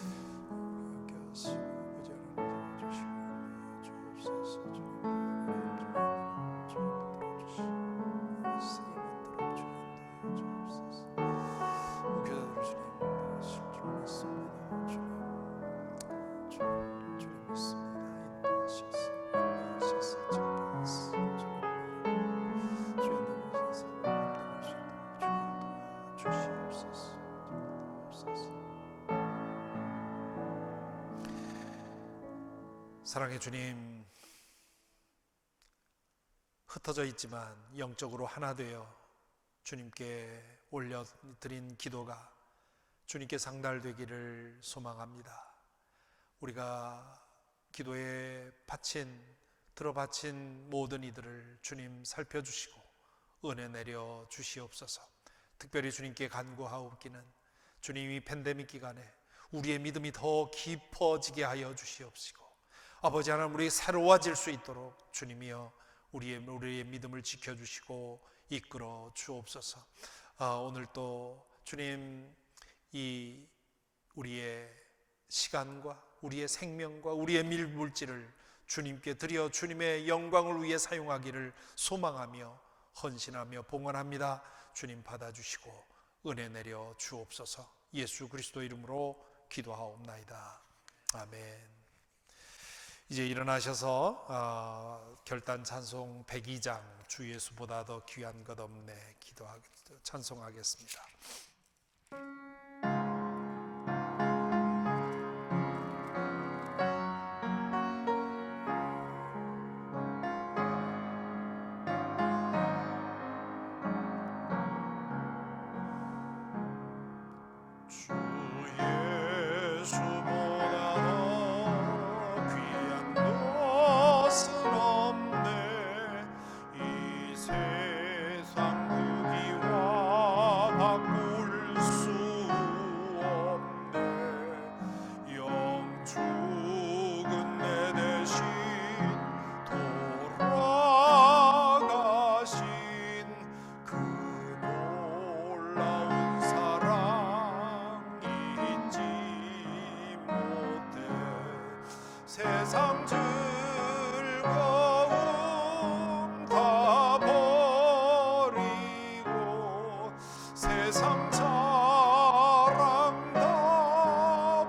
A: 사랑의 주님, 흩어져 있지만 영적으로 하나 되어 주님께 올려드린 기도가 주님께 상달되기를 소망합니다. 우리가 기도에 들어바친 모든 이들을 주님 살펴주시고 은혜 내려 주시옵소서. 특별히 주님께 간구하옵기는 주님이 팬데믹 기간에 우리의 믿음이 더 깊어지게 하여 주시옵시고, 아버지 하나님 우리 새로워질 수 있도록 주님이여 우리의 믿음을 지켜주시고 이끌어 주옵소서. 오늘 또 주님 이 우리의 시간과 우리의 생명과 우리의 물질을 주님께 드려 주님의 영광을 위해 사용하기를 소망하며 헌신하며 봉헌합니다. 주님 받아주시고 은혜 내려 주옵소서. 예수 그리스도 이름으로 기도하옵나이다. 아멘. 이제 일어나셔서 결단 찬송 102장 주 예수보다 더 귀한 것 없네 찬송하겠습니다.
B: 주 예수보다 더 귀한 것은 없네. 이 세상 크기와 바꿀 수 없네. 영 죽은 내 대신 돌아가신 그 놀라운 사랑 잊지 못해. 세상 즐거움 다 버리고 세상 자랑 다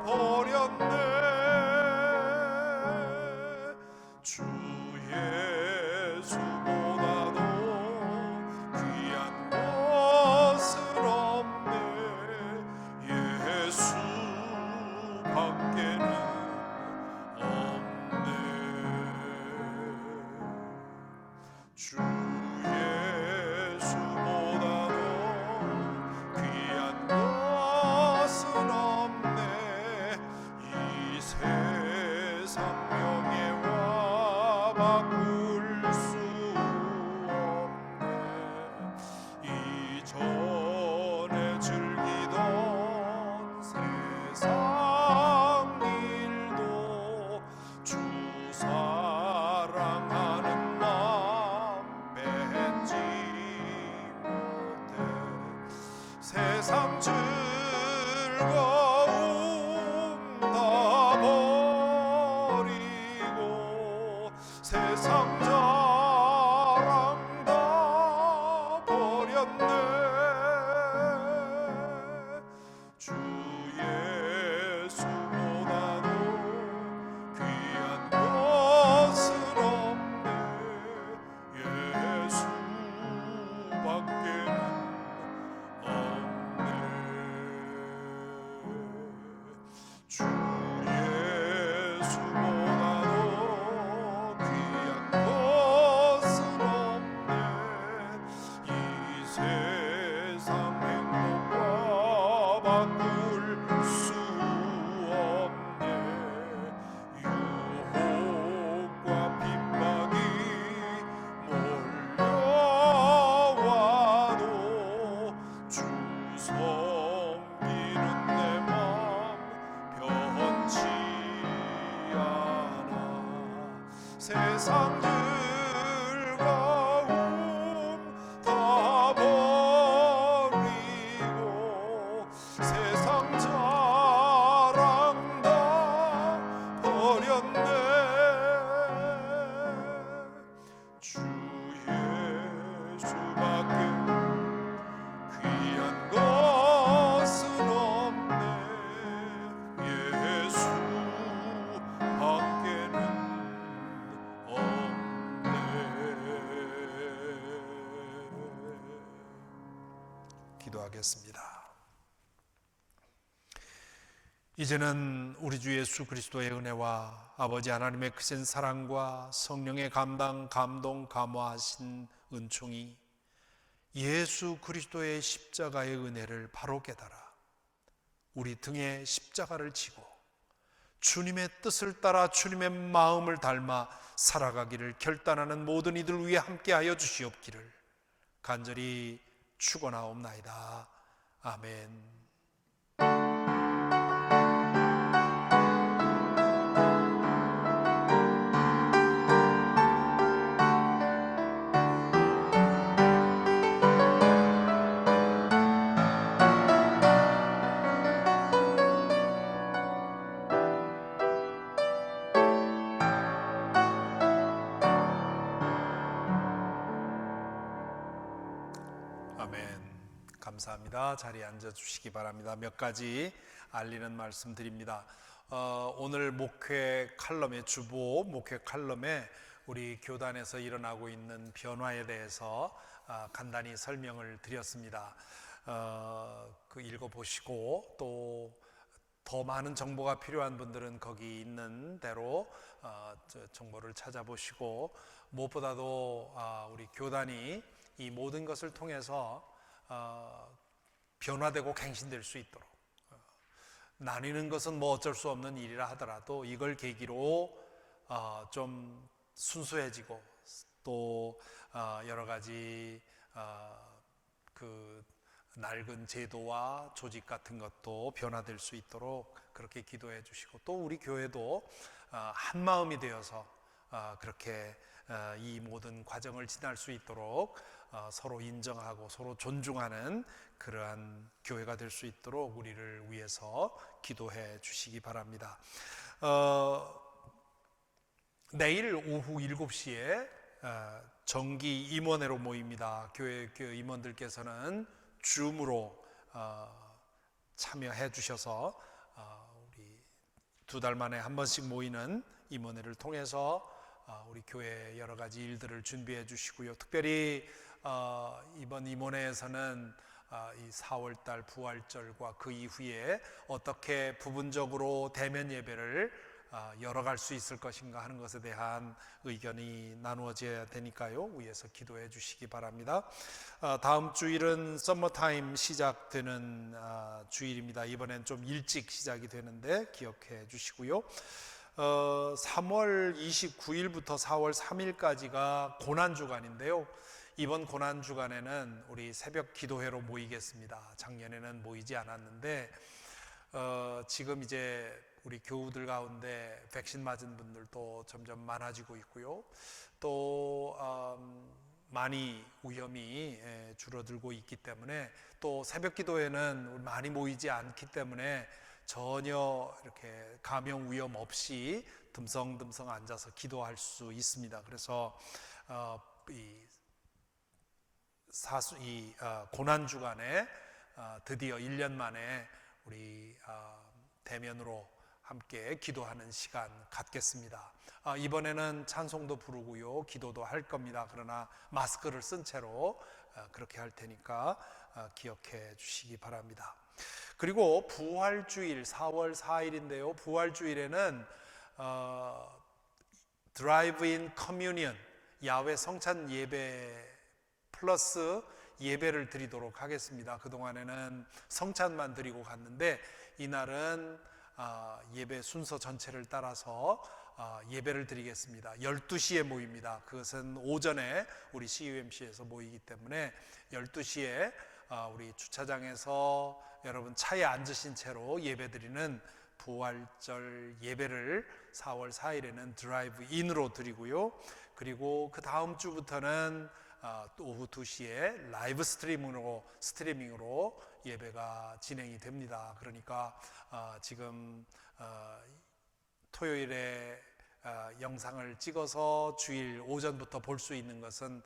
B: 버렸네. 주 예수보다도 귀한 것은 없네. 예수밖에는 없네. 주 예수보다도 귀한 것은 없네. 이 세상 명예와 바꿀 수 없네. 이전에 즐기던 세상 일도 주 사랑하는 마음 뺏지 못해. 세상 즐거움 다 버리고 세상 자랑 다 버렸네. 주 예수보다도 귀한 것은 없네. 예수밖에는 없네. 주 예수보다도 귀한 것은 없네. 이 세상 행복과 바꿀 수 없네. 유혹과 핍박이 몰려와도 주 섬기는 내 맘 변치 않아. 세상 즐거움 다 버리고 세상 자랑 다 버렸네. 주 예수밖에 귀한 것은 없네. 예수밖에는 없네.
A: 기도하겠습니다. 이제는 우리 주 예수 그리스도의 은혜와 아버지 하나님의 크신 사랑과 성령의 감동, 감화하신 은총이 예수 그리스도의 십자가의 은혜를 바로 깨달아 우리 등에 십자가를 지고 주님의 뜻을 따라 주님의 마음을 닮아 살아가기를 결단하는 모든 이들 위해 함께하여 주시옵기를 간절히 축원하옵나이다. 아멘. 감사합니다. 자리에 앉아 주시기 바랍니다. 몇 가지 알리는 말씀 드립니다. 오늘 목회 칼럼의 주보 목회 칼럼에 우리 교단에서 일어나고 있는 변화에 대해서 간단히 설명을 드렸습니다. 그 읽어보시고 또 더 많은 정보가 필요한 분들은 거기 있는 대로 정보를 찾아보시고, 무엇보다도 우리 교단이 이 모든 것을 통해서 변화되고 갱신될 수 있도록, 나뉘는 것은 뭐 어쩔 수 없는 일이라 하더라도 이걸 계기로 좀 순수해지고 또 여러 가지 그 낡은 제도와 조직 같은 것도 변화될 수 있도록 그렇게 기도해 주시고, 또 우리 교회도 한 마음이 되어서 그렇게 이 모든 과정을 지날 수 있도록 서로 인정하고 서로 존중하는 그러한 교회가 될 수 있도록 우리를 위해서 기도해 주시기 바랍니다. 내일 오후 7시에 정기 임원회로 모입니다. 교회 임원들께서는 줌으로 참여해 주셔서 우리 2달 만에 한 번씩 모이는 임원회를 통해서 우리 교회 여러 가지 일들을 준비해 주시고요. 특별히 이번 임원회에서는 이 4월달 부활절과 그 이후에 어떻게 부분적으로 대면 예배를 열어갈 수 있을 것인가 하는 것에 대한 의견이 나누어져야 되니까요. 위에서 기도해 주시기 바랍니다. 다음 주일은 서머타임 시작되는 주일입니다. 이번엔 좀 일찍 시작이 되는데 기억해 주시고요. 3월 29일부터 4월 3일까지가 고난주간인데요. 이번 고난주간에는 우리 새벽 기도회로 모이겠습니다. 작년에는 모이지 않았는데 지금 이제 우리 교우들 가운데 백신 맞은 분들도 점점 많아지고 있고요. 또 많이 위험이 줄어들고 있기 때문에, 또 새벽 기도회는 많이 모이지 않기 때문에 전혀 이렇게 감염 위험 없이 듬성듬성 앉아서 기도할 수 있습니다. 그래서 이 고난 주간에 드디어 1년 만에 우리 대면으로 함께 기도하는 시간 갖겠습니다. 이번에는 찬송도 부르고요, 기도도 할 겁니다. 그러나 마스크를 쓴 채로 그렇게 할 테니까 기억해 주시기 바랍니다. 그리고 부활주일 4월 4일인데요. 부활주일에는 드라이브인 커뮤니언, 야외 성찬 예배 플러스 예배를 드리도록 하겠습니다. 그동안에는 성찬만 드리고 갔는데 이날은 예배 순서 전체를 따라서 예배를 드리겠습니다. 12시에 모입니다. 그것은 오전에 우리 CUMC에서 모이기 때문에 12시에 우리 주차장에서 여러분 차에 앉으신 채로 예배 드리는 부활절 예배를 4월 4일에는 드라이브 인으로 드리고요. 그리고 그 다음 주부터는 또 오후 2시에 라이브 스트리밍으로 예배가 진행이 됩니다. 그러니까 지금 토요일에 영상을 찍어서 주일 오전부터 볼 수 있는 것은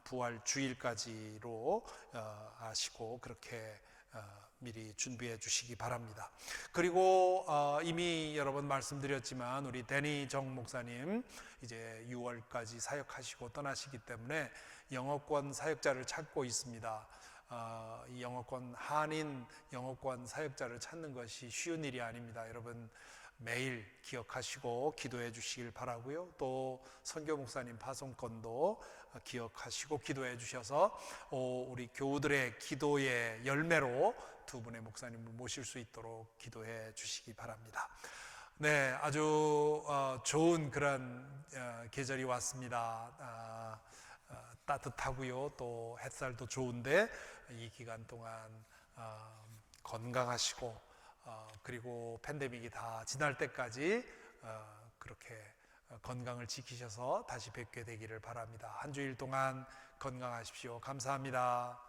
A: 부활 주일까지로 아시고 그렇게 미리 준비해 주시기 바랍니다. 그리고 이미 여러 번 말씀드렸지만 우리 데니 정 목사님 이제 6월까지 사역하시고 떠나시기 때문에 영어권 사역자를 찾고 있습니다. 이 영어권, 한인 영어권 사역자를 찾는 것이 쉬운 일이 아닙니다. 여러분 매일 기억하시고 기도해 주시길 바라고요. 또 선교 목사님 파송권도 기억하시고 기도해 주셔서 우리 교우들의 기도의 열매로 두 분의 목사님을 모실 수 있도록 기도해 주시기 바랍니다. 네, 아주 좋은 그런 계절이 왔습니다. 따뜻하고요, 또 햇살도 좋은데 이 기간 동안 건강하시고 그리고 팬데믹이 다 지날 때까지 그렇게 건강을 지키셔서 다시 뵙게 되기를 바랍니다. 한 주일 동안 건강하십시오. 감사합니다.